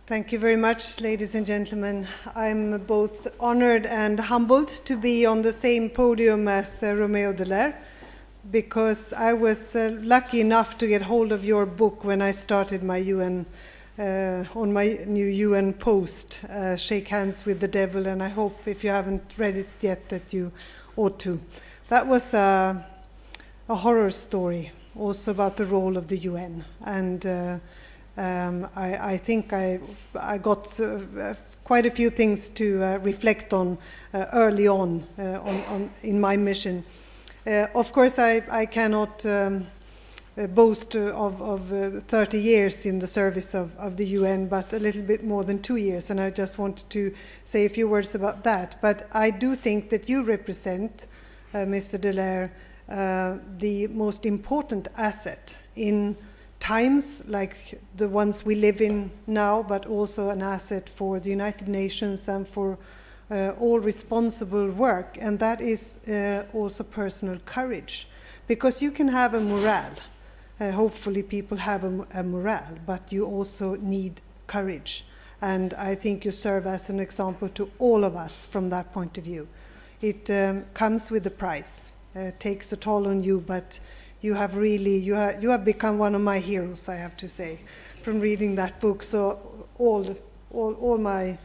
Thank you very much, ladies and gentlemen. I'm both honored and humbled to be on the same podium as Romeo Dallaire. because I was lucky enough to get hold of your book when I started my UN, on my new UN post, Shake Hands with the Devil, and I hope if you haven't read it yet that you ought to. That was a horror story, also about the role of the UN, and I think I got quite a few things to reflect on early on in my mission. Of course, I cannot boast of 30 years in the service of the UN, but a little bit more than 2 years, and I just wanted to say a few words about that. But I do think that you represent, Mr. Dallaire, the most important asset in times like the ones we live in now, but also an asset for the United Nations and for all responsible work, and that is also personal courage, because you can have a morale. Hopefully people have a morale, but you also need courage, and I think you serve as an example to all of us from that point of view. It comes with a price. It takes a toll on you, but you have really, you have become one of my heroes, I have to say, from reading that book. So all my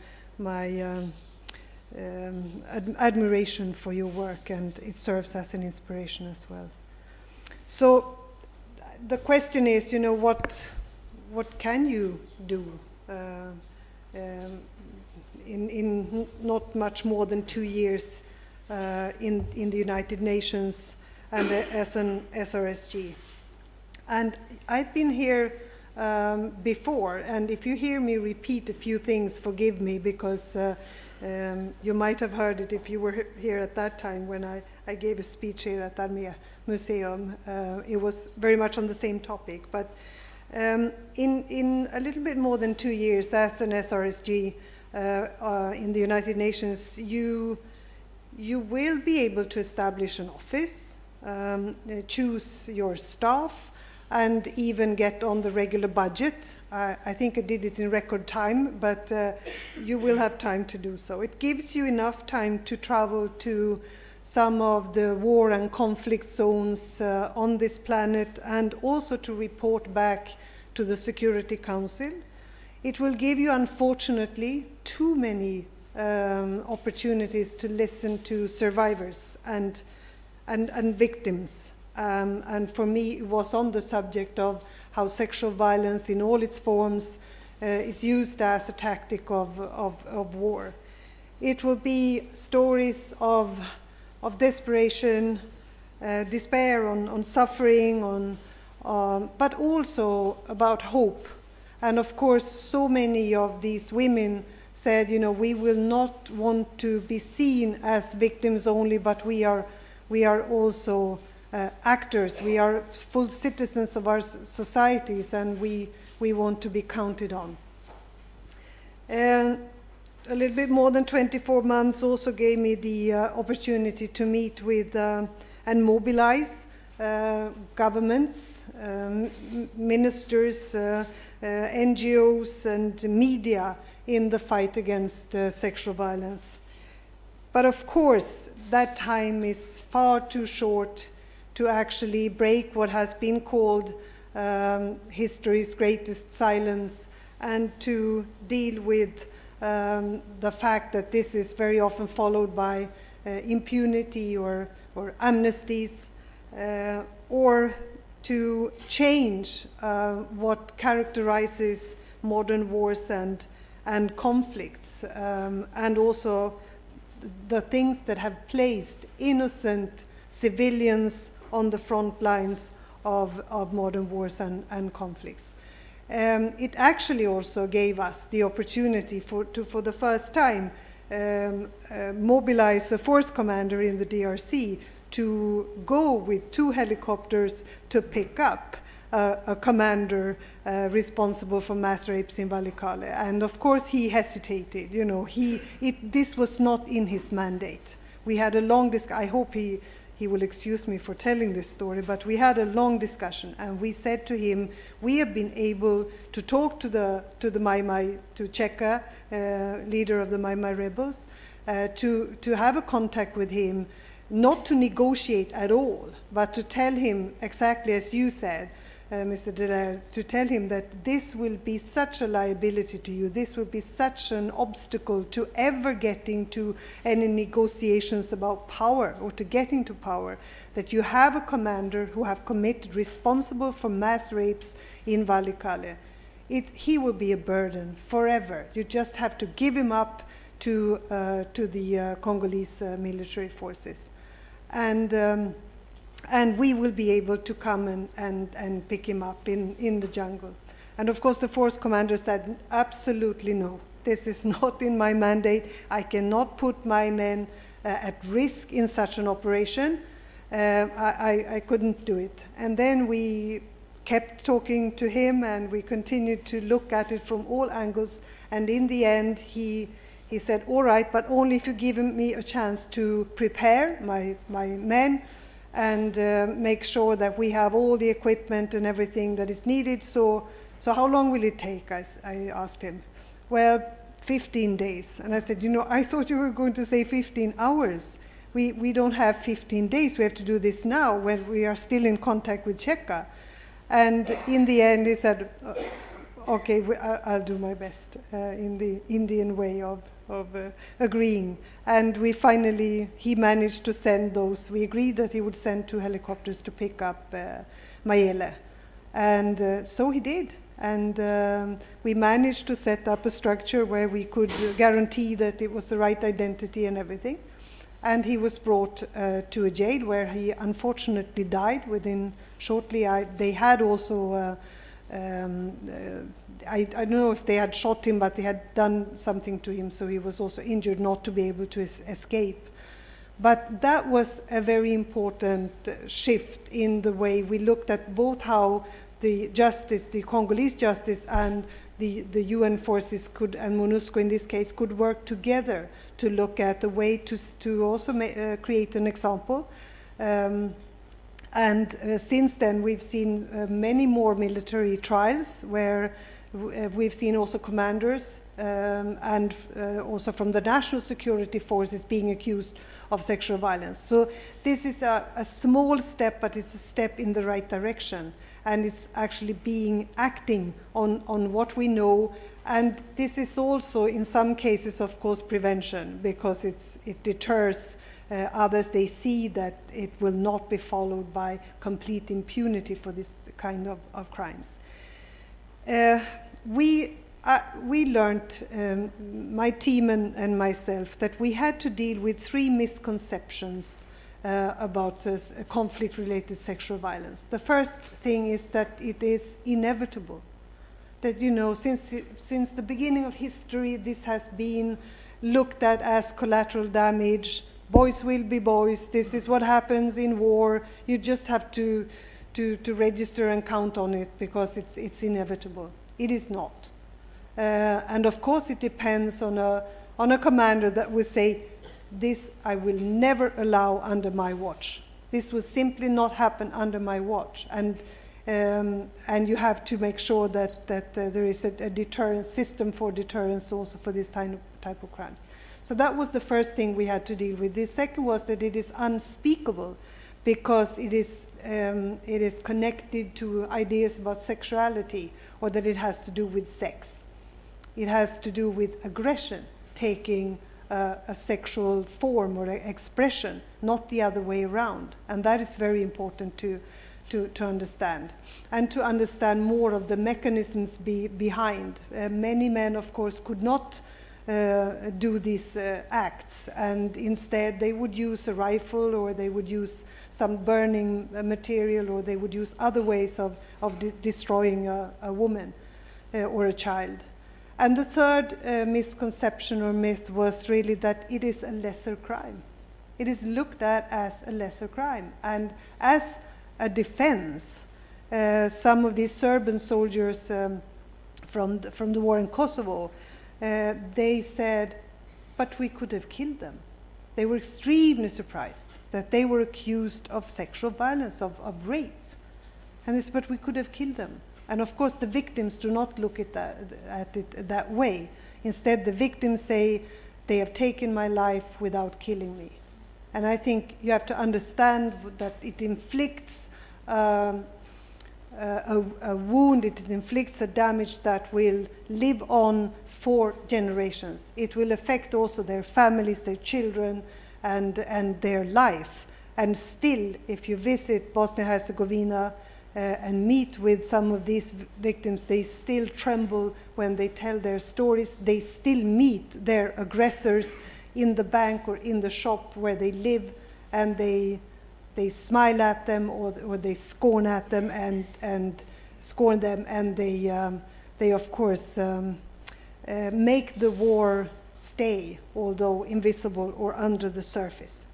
admiration for your work, and it serves as an inspiration as well. So the question is, you know, what can you do in not much more than 2 years in the United Nations and as an SRSG? And I've been here before, and if you hear me repeat a few things, forgive me, because you might have heard it if you were here at that time when I gave a speech here at that museum. It was very much on the same topic, but in a little bit more than 2 years as an SRSG in the United Nations, you will be able to establish an office, choose your staff, and even get on the regular budget. I think I did it in record time, but you will have time to do so. It gives you enough time to travel to some of the war and conflict zones on this planet, and also to report back to the Security Council. It will give you, unfortunately, too many opportunities to listen to survivors and victims. And for me, it was on the subject of how sexual violence in all its forms is used as a tactic of war. It will be stories of desperation, despair, on suffering, but also about hope. And of course, so many of these women said, you know, we will not want to be seen as victims only, but we are also actors. We are full citizens of our societies, and we want to be counted on. And a little bit more than 24 months also gave me the opportunity to meet with and mobilize governments, ministers, NGOs, and media in the fight against sexual violence. But of course, that time is far too short to actually break what has been called history's greatest silence, and to deal with the fact that this is very often followed by impunity or amnesties, or to change what characterizes modern wars and conflicts, and also the things that have placed innocent civilians on the front lines of modern wars and conflicts. It actually also gave us the opportunity for the first time, mobilize a force commander in the DRC to go with 2 helicopters to pick up a commander responsible for mass rapes in Valikale. And of course he hesitated, you know, this was not in his mandate. We had a long discussion. I hope he will excuse me for telling this story, but we had a long discussion, and we said to him, we have been able to talk to the Mai Mai, to Cheka, leader of the Mai Mai rebels, to have a contact with him, not to negotiate at all, but to tell him exactly as you said, Mr. Delaire, to tell him that this will be such a liability to you, this will be such an obstacle to ever getting to any negotiations about power or to getting to power, that you have a commander who have committed responsible for mass rapes in Valikale. He will be a burden forever. You just have to give him up to the Congolese military forces. And we will be able to come and pick him up in the jungle. And of course the force commander said, absolutely no, this is not in my mandate. I cannot put my men at risk in such an operation. I couldn't do it. And then we kept talking to him and we continued to look at it from all angles. And in the end, he said, all right, but only if you give me a chance to prepare my men and make sure that we have all the equipment and everything that is needed. So how long will it take? I asked him. Well, 15 days. And I said, I thought you were going to say 15 hours. We don't have 15 days. We have to do this now when we are still in contact with Cheka. And in the end, he said, okay, I'll do my best in the Indian way of agreeing. And he managed to send those. We agreed that he would send 2 helicopters to pick up Mayele. And so he did. And we managed to set up a structure where we could guarantee that it was the right identity and everything. And he was brought to a jail where he unfortunately died within shortly. They had also I don't know if they had shot him, but they had done something to him, so he was also injured not to be able to escape. But that was a very important shift in the way we looked at both how the justice, the Congolese justice, and the UN forces could, and MONUSCO in this case, could work together to look at a way to also create an example. Since then, we've seen many more military trials where we've seen also commanders and also from the national security forces being accused of sexual violence. So this is a small step, but it's a step in the right direction. And it's actually acting on what we know. And this is also, in some cases, of course, prevention, because it deters others. They see that it will not be followed by complete impunity for this kind of crimes. We learned, my team and myself, that we had to deal with 3 misconceptions about this conflict-related sexual violence. The first thing is that it is inevitable. That, since the beginning of history, this has been looked at as collateral damage. Boys will be boys. This is what happens in war. You just have to register and count on it because it's inevitable. It is not. And of course, it depends on a commander that will say, this I will never allow under my watch. This will simply not happen under my watch. And you have to make sure that there is a deterrence system for deterrence also for this type of crimes. So that was the first thing we had to deal with. The second was that it is unspeakable because it is connected to ideas about sexuality, or that it has to do with sex. It has to do with aggression, taking a sexual form or expression, not the other way around. And that is very important to understand, and to understand more of the mechanisms behind. Many men, of course, could not do these acts, and instead they would use a rifle, or they would use some burning material, or they would use other ways of destroying a woman or a child. And the third misconception or myth was really that it is a lesser crime. It is looked at as a lesser crime. And as a defense, some of these Serbian soldiers from the war in Kosovo, they said, but we could have killed them. They were extremely surprised that they were accused of sexual violence, of rape. And they said, but we could have killed them. And of course, the victims do not look at it that way. Instead, the victims say, they have taken my life without killing me. And I think you have to understand that it inflicts a wound, it inflicts a damage that will live on for generations. It will affect also their families, their children, and their life. And still, if you visit Bosnia-Herzegovina and meet with some of these victims, they still tremble when they tell their stories. They still meet their aggressors in the bank or in the shop where they live, and they smile at them, or they scorn at them and scorn them, and they of course make the war stay, although invisible or under the surface.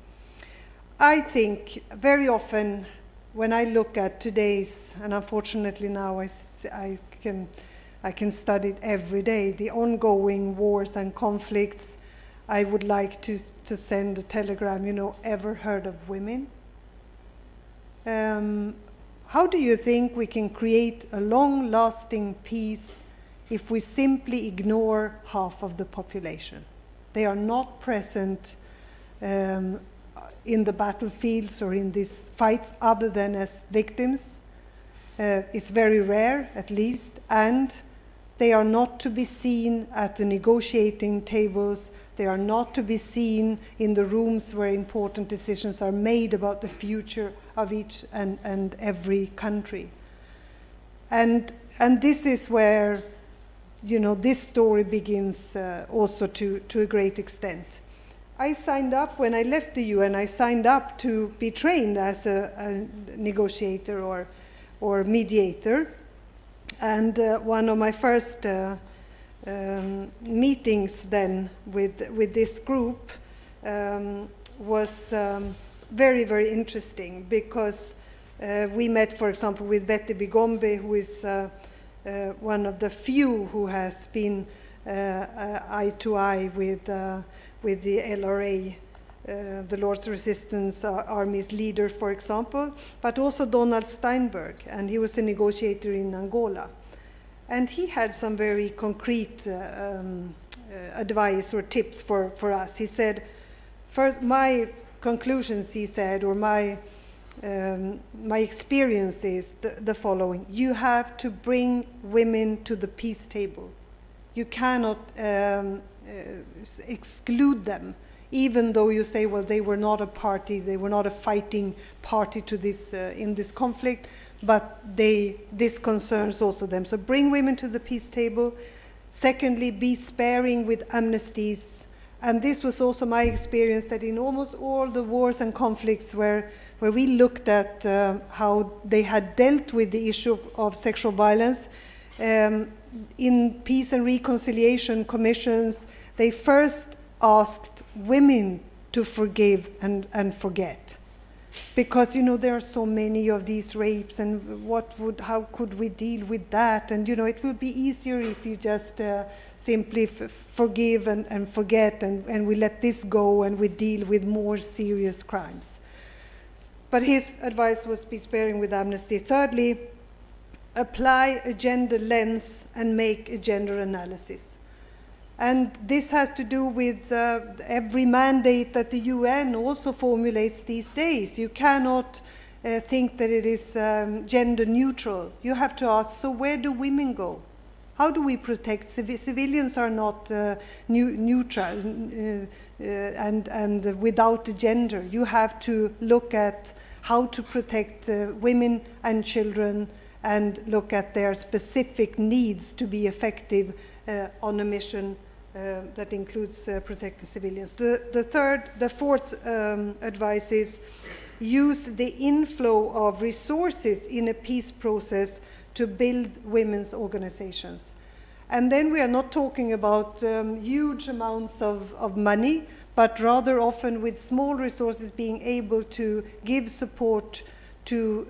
I think very often when I look at today's, and unfortunately now I can study it every day, the ongoing wars and conflicts, I would like to send a telegram, ever heard of women? How do you think we can create a long-lasting peace if we simply ignore half of the population? They are not present in the battlefields or in these fights other than as victims. It's very rare, at least, and they are not to be seen at the negotiating tables. They are not to be seen in the rooms where important decisions are made about the future of each and every country. And this is where, this story begins also to a great extent. I signed up, when I left the UN, I signed up to be trained as a negotiator or mediator. And one of my first meetings then with this group was very, very interesting, because we met, for example, with Betty Bigombe, who is one of the few who has been eye to eye with the LRA, the Lord's Resistance Army's leader, for example, but also Donald Steinberg, and he was a negotiator in Angola. And he had some very concrete advice or tips for us. He said, first, my conclusions, he said, or my experience is the following. You have to bring women to the peace table. You cannot exclude them, even though you say, well, they were not a party, they were not a fighting party to this in this conflict, but this concerns also them. So bring women to the peace table. Secondly, be sparing with amnesties. And this was also my experience, that in almost all the wars and conflicts where we looked at how they had dealt with the issue of sexual violence, in peace and reconciliation commissions, they first asked women to forgive and forget. Because, there are so many of these rapes, and how could we deal with that? And, it would be easier if you just simply forgive and forget, and we let this go, and we deal with more serious crimes. But his advice was be sparing with amnesty. Thirdly, apply a gender lens and make a gender analysis. And this has to do with every mandate that the UN also formulates these days. You cannot think that it is gender neutral. You have to ask, so where do women go? How do we protect civilians? Are not neutral and without a gender. You have to look at how to protect women and children, and look at their specific needs to be effective on a mission that includes protecting civilians. The fourth advice is use the inflow of resources in a peace process to build women's organizations. And then we are not talking about huge amounts of money, but rather often with small resources being able to give support to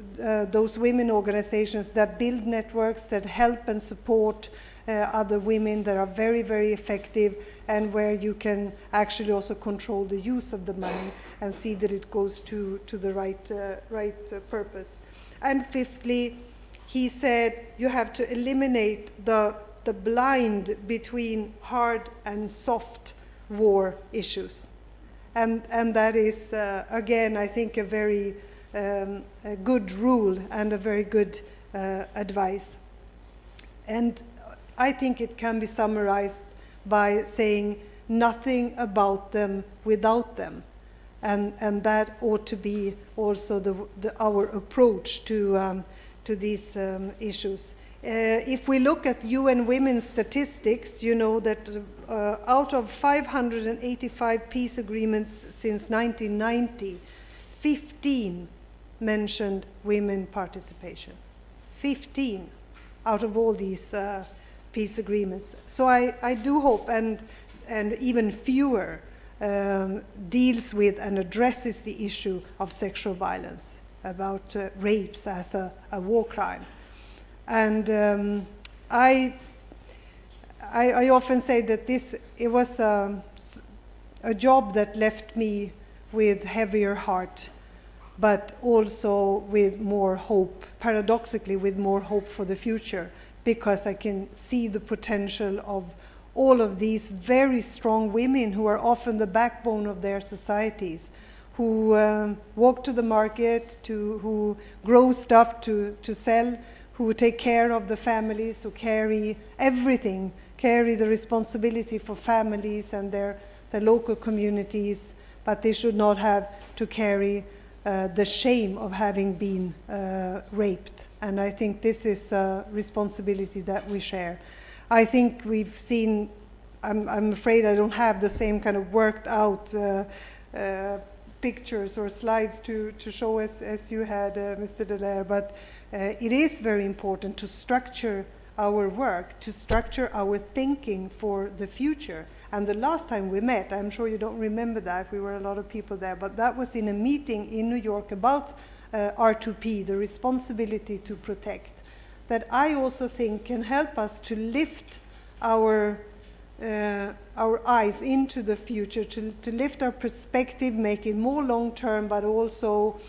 those women organizations that build networks, that help and support other women, that are very, very effective, and where you can actually also control the use of the money and see that it goes to the right purpose. And fifthly, he said you have to eliminate the blind between hard and soft war issues. And that is, again, I think a very a good rule and a very good advice. And I think it can be summarized by saying nothing about them without them. And that ought to be also our approach to these issues. If we look at UN Women's statistics, you know that out of 585 peace agreements since 1990, 15 mentioned women participation. 15 out of all these peace agreements. So I do hope, and even fewer, deals with and addresses the issue of sexual violence, about rapes as a war crime. And I often say that it was a job that left me with heavier heart, but also with more hope, paradoxically with more hope for the future, because I can see the potential of all of these very strong women who are often the backbone of their societies, who walk to the market, who grow stuff to sell, who take care of the families, who carry everything, carry the responsibility for families and their local communities, but they should not have to carry the shame of having been raped. And I think this is a responsibility that we share. I think we've seen, I'm afraid I don't have the same kind of worked out pictures or slides to show us as you had, Mr. Dallaire, but it is very important to structure our work, to structure our thinking for the future. And the last time we met, I'm sure you don't remember that, we were a lot of people there, but that was in a meeting in New York about R2P, the responsibility to protect, that I also think can help us to lift our eyes into the future, to lift our perspective, make it more long-term, but also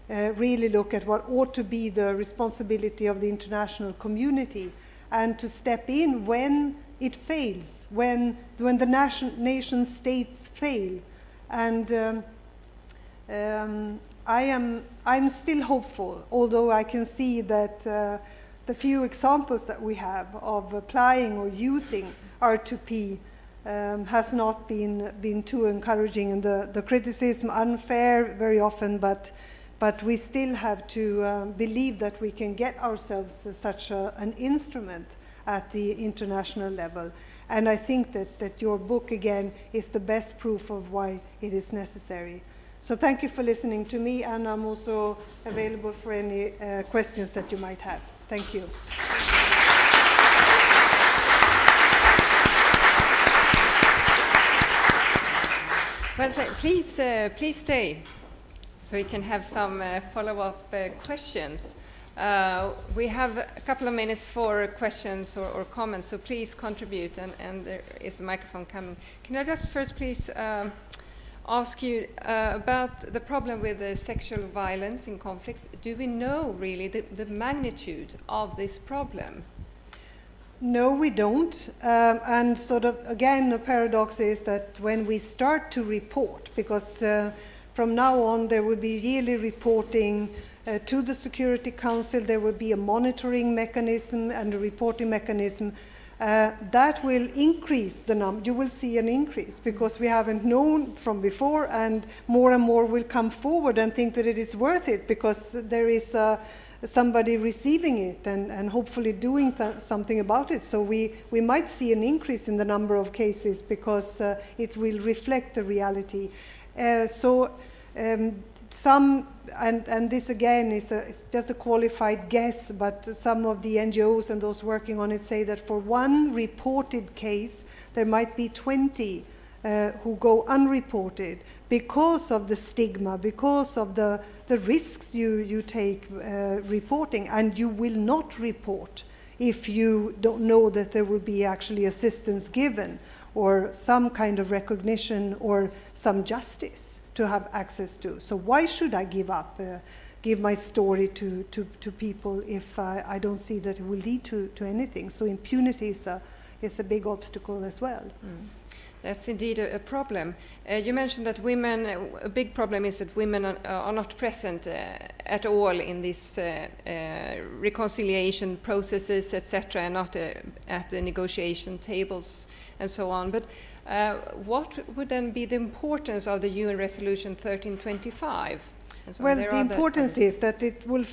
really look at what ought to be the responsibility of the international community, and to step in when it fails, when the nation states fail. And I'm still hopeful, although I can see that the few examples that we have of applying or using R2P has not been too encouraging, and the criticism unfair very often, but we still have to believe that we can get ourselves such an instrument at the international level. And I think that your book, again, is the best proof of why it is necessary. So thank you for listening to me, and I'm also available for any questions that you might have. Thank you. Well, please stay, so we can have some follow-up questions. We have a couple of minutes for questions or comments, so please contribute, and there is a microphone coming. Can I just first please ask you about the problem with sexual violence in conflicts? Do we know really the magnitude of this problem? No, we don't. And sort of, again, the paradox is that when we start to report, because from now on there will be yearly reporting to the Security Council, there will be a monitoring mechanism and a reporting mechanism, that will increase the number. You will see an increase because we haven't known from before, and more will come forward and think that it is worth it because there is somebody receiving it and hopefully doing something about it. So we might see an increase in the number of cases because it will reflect the reality. Some, and this again is just a qualified guess, but some of the NGOs and those working on it say that for one reported case, there might be 20 who go unreported because of the stigma, because of the risks you take reporting, and you will not report if you don't know that there will be actually assistance given or some kind of recognition or some justice to have access to. So why should I give my story to people if I don't see that it will lead to anything? So impunity is a big obstacle as well. That's indeed a problem. You mentioned that women, a big problem is that women are not present at all in these reconciliation processes, etc., and not at the negotiation tables and so on. But what would then be the importance of the UN Resolution 1325? So well, the importance is that it will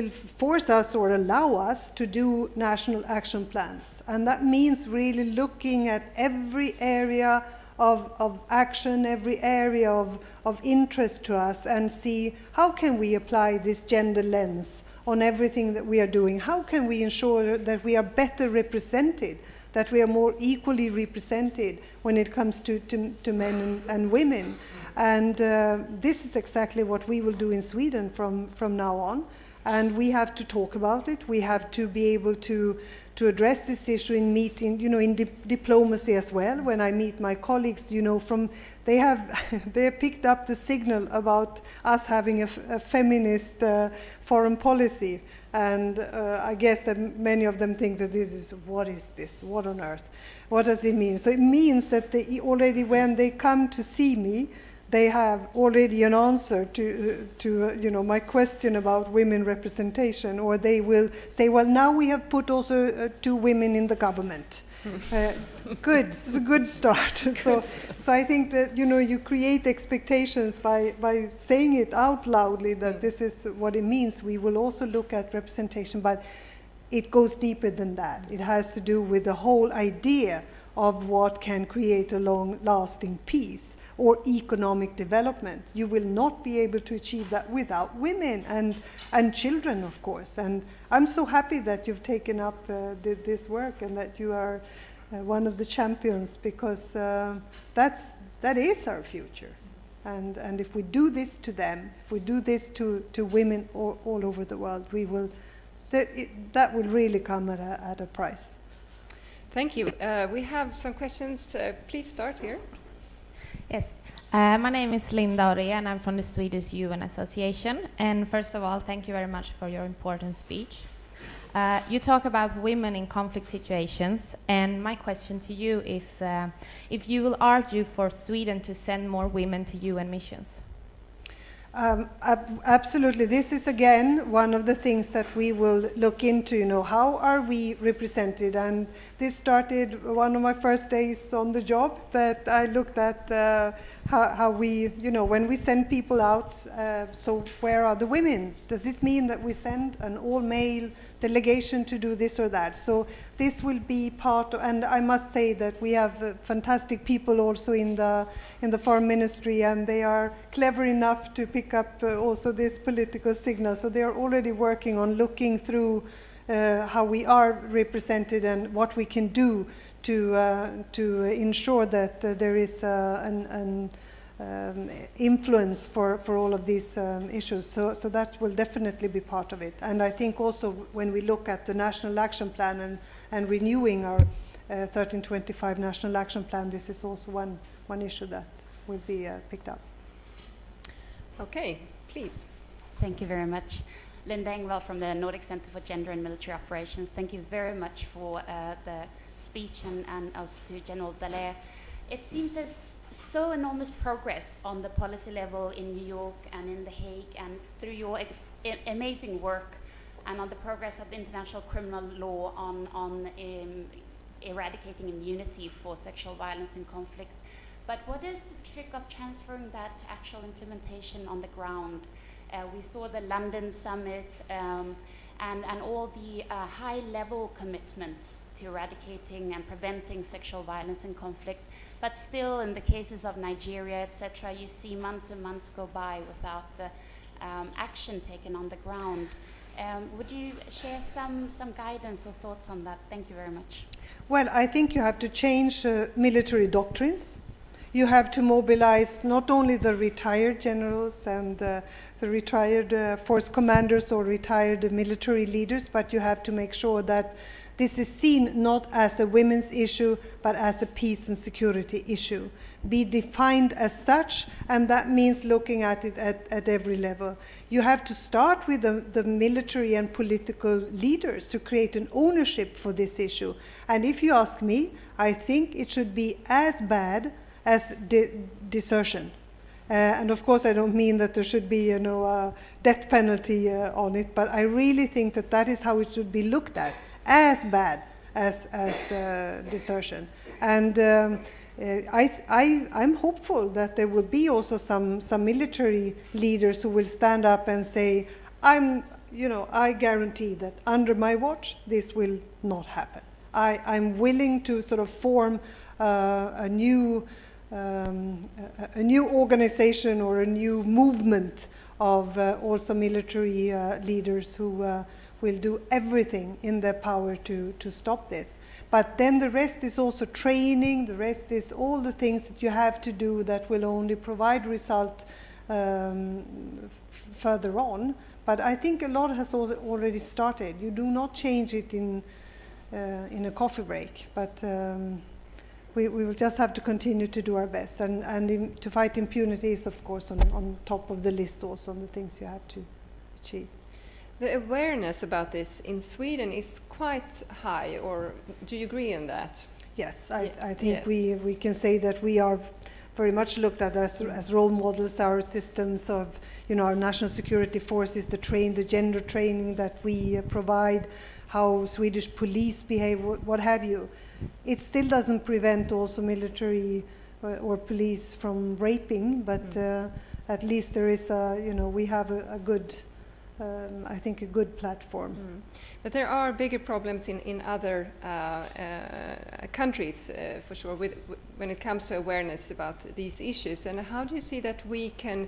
force us or allow us to do national action plans. And that means really looking at every area of action, every area of interest to us, and see how can we apply this gender lens on everything that we are doing. How can we ensure that we are better represented, that we are more equally represented when it comes to men and women. And this is exactly what we will do in Sweden from now on. And we have to talk about it. We have to be able to address this issue in meeting, in diplomacy as well. When I meet my colleagues, they have picked up the signal about us having a feminist foreign policy. And I guess that many of them think that what is this? What on earth? What does it mean? So it means that they already, when they come to see me, they have already an answer to my question about women representation, or they will say, well, now we have put also 2 women in the government. Good, it's a good start. So I think that you create expectations by saying it out loudly that this is what it means. We will also look at representation, but it goes deeper than that. It has to do with the whole idea of what can create a long-lasting peace or economic development. You will not be able to achieve that without women and children, of course. And I'm so happy that you've taken up this work and that you are one of the champions, because that is our future. And if we do this to them, if we do this to women all over the world, that will really come at a price. Thank you. We have some questions. Please start here. Yes. My name is Linda Ore, and I'm from the Swedish UN Association. And first of all, thank you very much for your important speech. You talk about women in conflict situations, and my question to you is if you will argue for Sweden to send more women to UN missions. Absolutely. This is, again, one of the things that we will look into, how are we represented? And this started one of my first days on the job, that I looked at how we, when we send people out, so where are the women? Does this mean that we send an all-male delegation to do this or that? So this will be part of, and I must say that we have fantastic people also in the Foreign Ministry, and they are clever enough to pick up also this political signal. So they are already working on looking through how we are represented and what we can do to ensure that there is an influence for all of these issues. So that will definitely be part of it. And I think also when we look at the National Action Plan and renewing our 1325 National Action Plan, this is also one issue that will be picked up. Okay, please. Thank you very much. Linda Engvall from the Nordic Center for Gender and Military Operations. Thank you very much for the speech, and also to General Dallaire. It seems there's so enormous progress on the policy level in New York and in The Hague, and through your amazing work and on the progress of the international criminal law on eradicating immunity for sexual violence in conflict. But what is the trick of transferring that to actual implementation on the ground? We saw the London summit and all the high-level commitment to eradicating and preventing sexual violence in conflict. But still, in the cases of Nigeria, etc., you see months and months go by without action taken on the ground. Would you share some guidance or thoughts on that? Thank you very much. Well, I think you have to change military doctrines. you have to mobilize not only the retired generals and the retired force commanders or retired military leaders, but you have to make sure that this is seen not as a women's issue, but as a peace and security issue. Be defined as such, and that means looking at it at every level. You have to start with the military and political leaders to create an ownership for this issue. And if you ask me, I think it should be as bad as desertion. And of course, I don't mean that there should be, a death penalty on it, but I really think that that is how it should be looked at, as bad as desertion. And I'm hopeful that there will be also some military leaders who will stand up and say, I guarantee that under my watch, this will not happen. I'm willing to sort of form a new organization or a new movement of also military leaders who will do everything in their power to stop this. But then the rest is also training, the rest is all the things that you have to do that will only provide result further on. But I think a lot has also already started. You do not change it in a coffee break, but we will just have to continue to do our best. And to fight impunity is, of course, on top of the list also on the things you have to achieve. The awareness about this in Sweden is quite high, or do you agree on that? Yes, I think yes. We can say that we are very much looked at as role models. Our systems of, our national security forces, the gender training that we provide, how Swedish police behave, what have you. It still doesn't prevent also military or police from raping, but at least there is we have a good, I think, a good platform. But there are bigger problems in other countries, for sure, when it comes to awareness about these issues. And how do you see that we can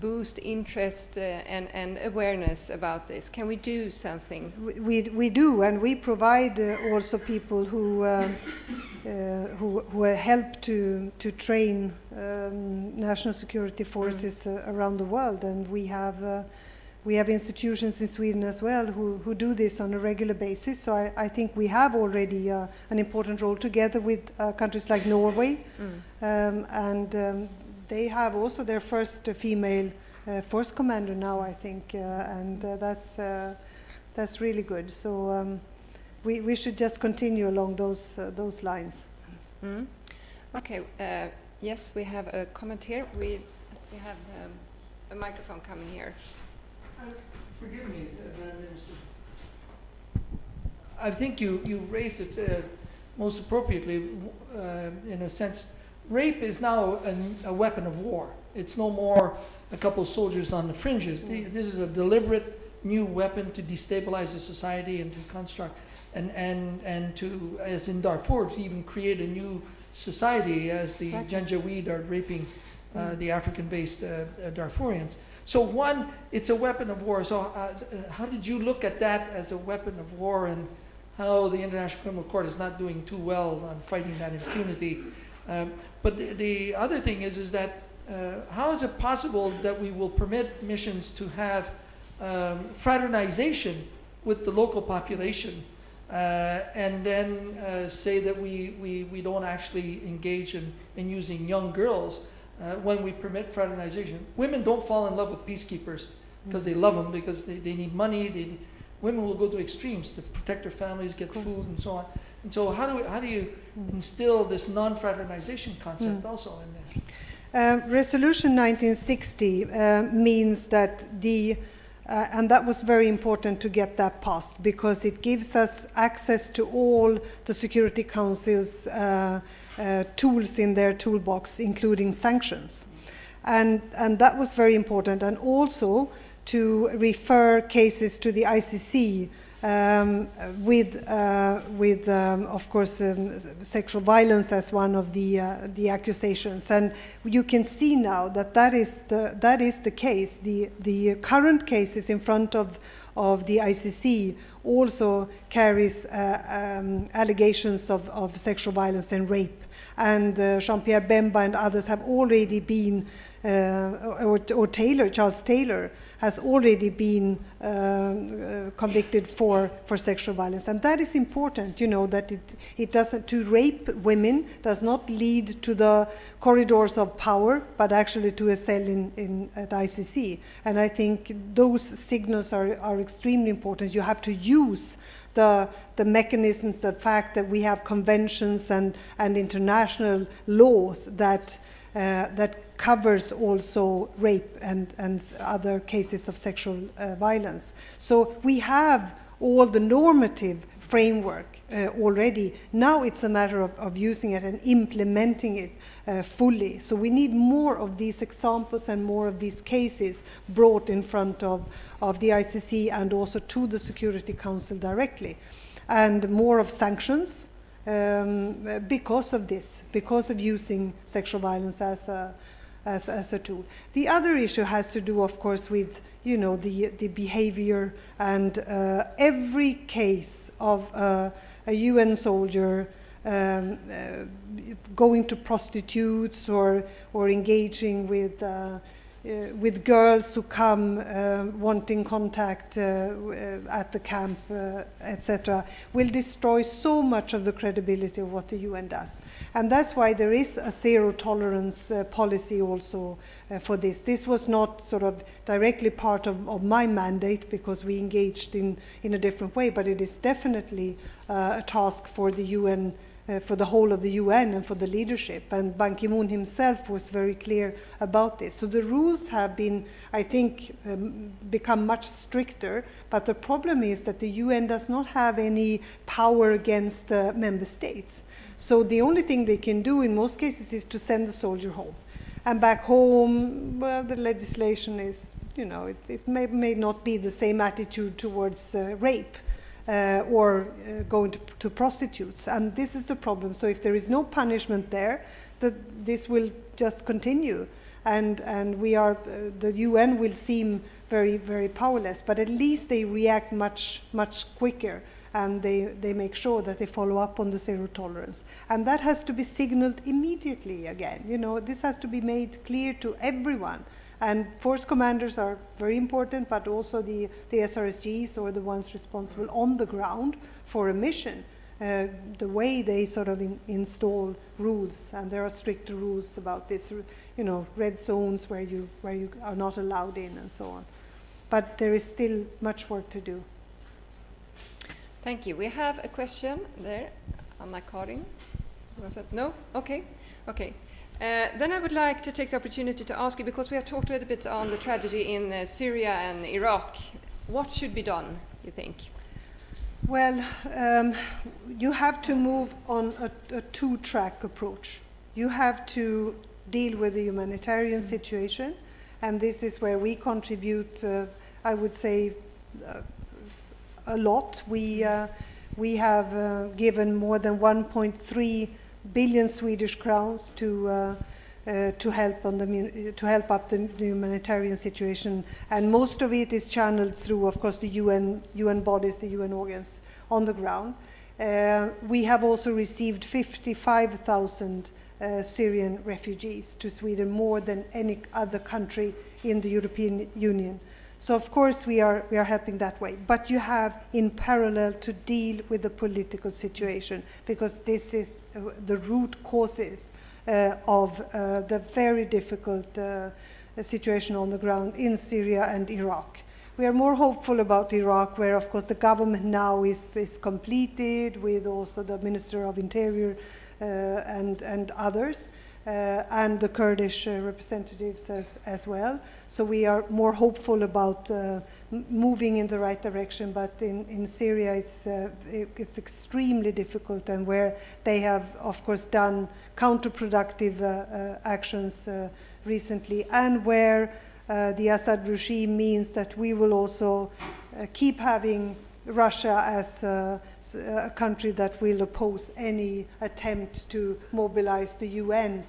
boost interest and awareness about this? Can we do something? We do, and we provide also people who help to train national security forces around the world, and we have institutions in Sweden as well who do this on a regular basis. So I think we have already an important role together with countries like Norway, and they have also their first female force commander now, I think, and that's really good. So we should just continue along those lines. Okay. Yes, we have a comment here. We have a microphone coming here. Forgive me, Madam Minister. I think you raised it most appropriately. In a sense, rape is now a weapon of war. It's no more a couple of soldiers on the fringes. This is a deliberate new weapon to destabilize a society and to construct and to, as in Darfur, to even create a new society as the Janjaweed are raping the African-based Darfurians. So one, it's a weapon of war. So how did you look at that as a weapon of war, and how the International Criminal Court is not doing too well on fighting that impunity? But the other thing is that how is it possible that we will permit missions to have fraternization with the local population and then say that we don't actually engage in using young girls when we permit fraternization? Women don't fall in love with peacekeepers because they love them, because they need money. Women will go to extremes to protect their families, get food, and so on. And so how do you instill this non-fraternization concept also in there? Resolution 1960 means that and that was very important to get that passed, because it gives us access to all the Security Council's tools in their toolbox, including sanctions. And that was very important. And also to refer cases to the ICC with of course, sexual violence as one of the accusations. And you can see now that is the case. The current cases in front of the ICC also carries allegations of sexual violence and rape. And Jean-Pierre Bemba and others have already been, or Taylor, Charles Taylor, has already been convicted for sexual violence. And that is important, you know, that it doesn't, to rape women does not lead to the corridors of power, but actually to a cell at ICC. And I think those signals are extremely important. You have to use the mechanisms, the fact that we have conventions and international laws that covers also rape and other cases of sexual violence. So we have all the normative framework already. Now it's a matter of using it and implementing it fully. So we need more of these examples and more of these cases brought in front of the ICC and also to the Security Council directly. And more of sanctions because of this, because of using sexual violence as a tool. The other issue has to do, of course, with, you know, the behavior, and every case of a UN soldier going to prostitutes or engaging with girls who come wanting contact at the camp, etc., will destroy so much of the credibility of what the UN does. And that's why there is a zero tolerance policy also for this. This was not sort of directly part of my mandate because we engaged in a different way, but it is definitely a task for the UN, for the whole of the UN and for the leadership. And Ban Ki-moon himself was very clear about this. So the rules have been, I think, become much stricter, but the problem is that the UN does not have any power against the member states. So the only thing they can do in most cases is to send the soldier home. And back home, well, the legislation is, you know, it may not be the same attitude towards rape. Or going to prostitutes, and this is the problem. So if there is no punishment there, this will just continue, and we are the UN will seem very, very powerless. But at least they react much quicker, and they make sure that they follow up on the zero tolerance, and that has to be signaled immediately. Again, you know, this has to be made clear to everyone. And force commanders are very important, but also the SRSGs, or the ones responsible on the ground for a mission, the way they sort of install rules, and there are stricter rules about this, you know, red zones where you are not allowed in and so on. But there is still much work to do. Thank you. We have a question there. Anna Karin. Was it? No? Okay. Okay. Then I would like to take the opportunity to ask you, because we have talked a little bit on the tragedy in Syria and Iraq. What should be done, you think? Well, you have to move on a two-track approach. You have to deal with the humanitarian situation, and this is where we contribute, I would say, a lot. We have given more than 1.3 billion Swedish crowns to help up the humanitarian situation, and most of it is channeled through, of course, the UN bodies, the UN organs on the ground. We have also received 55,000 Syrian refugees to Sweden, more than any other country in the European Union. So of course we are helping that way, but you have in parallel to deal with the political situation, because this is the root causes of the very difficult situation on the ground in Syria and Iraq. We are more hopeful about Iraq, where of course the government now is completed, with also the Minister of Interior and others. And the Kurdish representatives as well. So we are more hopeful about moving in the right direction, but in Syria it's extremely difficult, and where they have, of course, done counterproductive actions recently, and where the Assad regime means that we will also keep having Russia as a country that will oppose any attempt to mobilize the UN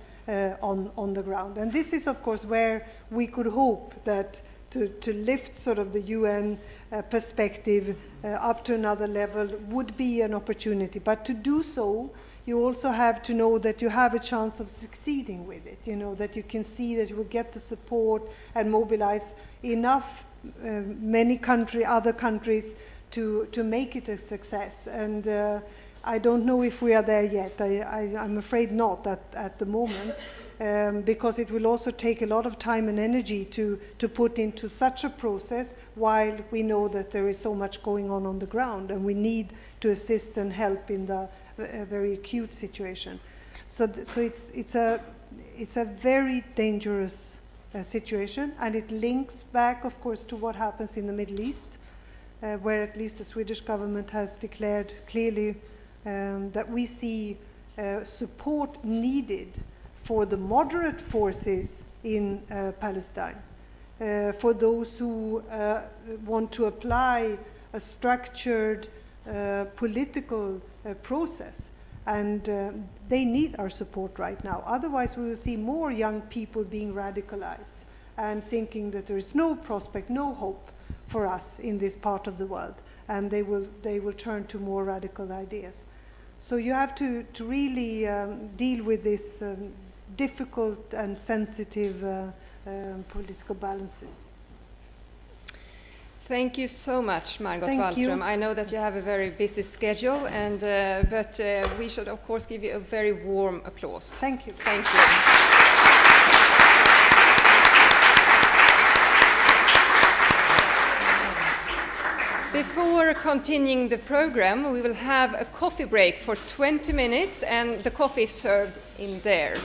on the ground. And this is, of course, where we could hope that to lift sort of the UN perspective up to another level would be an opportunity. But to do so, you also have to know that you have a chance of succeeding with it, you know, that you can see that you will get the support and mobilize enough other countries to make it a success. And I don't know if we are there yet. I'm afraid not at the moment, because it will also take a lot of time and energy to put into such a process, while we know that there is so much going on the ground, and we need to assist and help in the very acute situation. So it's a very dangerous situation, and it links back, of course, to what happens in the Middle East, where at least the Swedish government has declared clearly that we see support needed for the moderate forces in Palestine, for those who want to apply a structured political process. And they need our support right now. Otherwise, we will see more young people being radicalized and thinking that there is no prospect, no hope for us in this part of the world. And they will turn to more radical ideas. So you have to really deal with this difficult and sensitive political balances. Thank you so much, Margot Thank Wallström. you. I know that you have a very busy schedule, and but we should, of course, give you a very warm applause. Thank you. Thank you. Before continuing the program, we will have a coffee break for 20 minutes, and the coffee is served in there.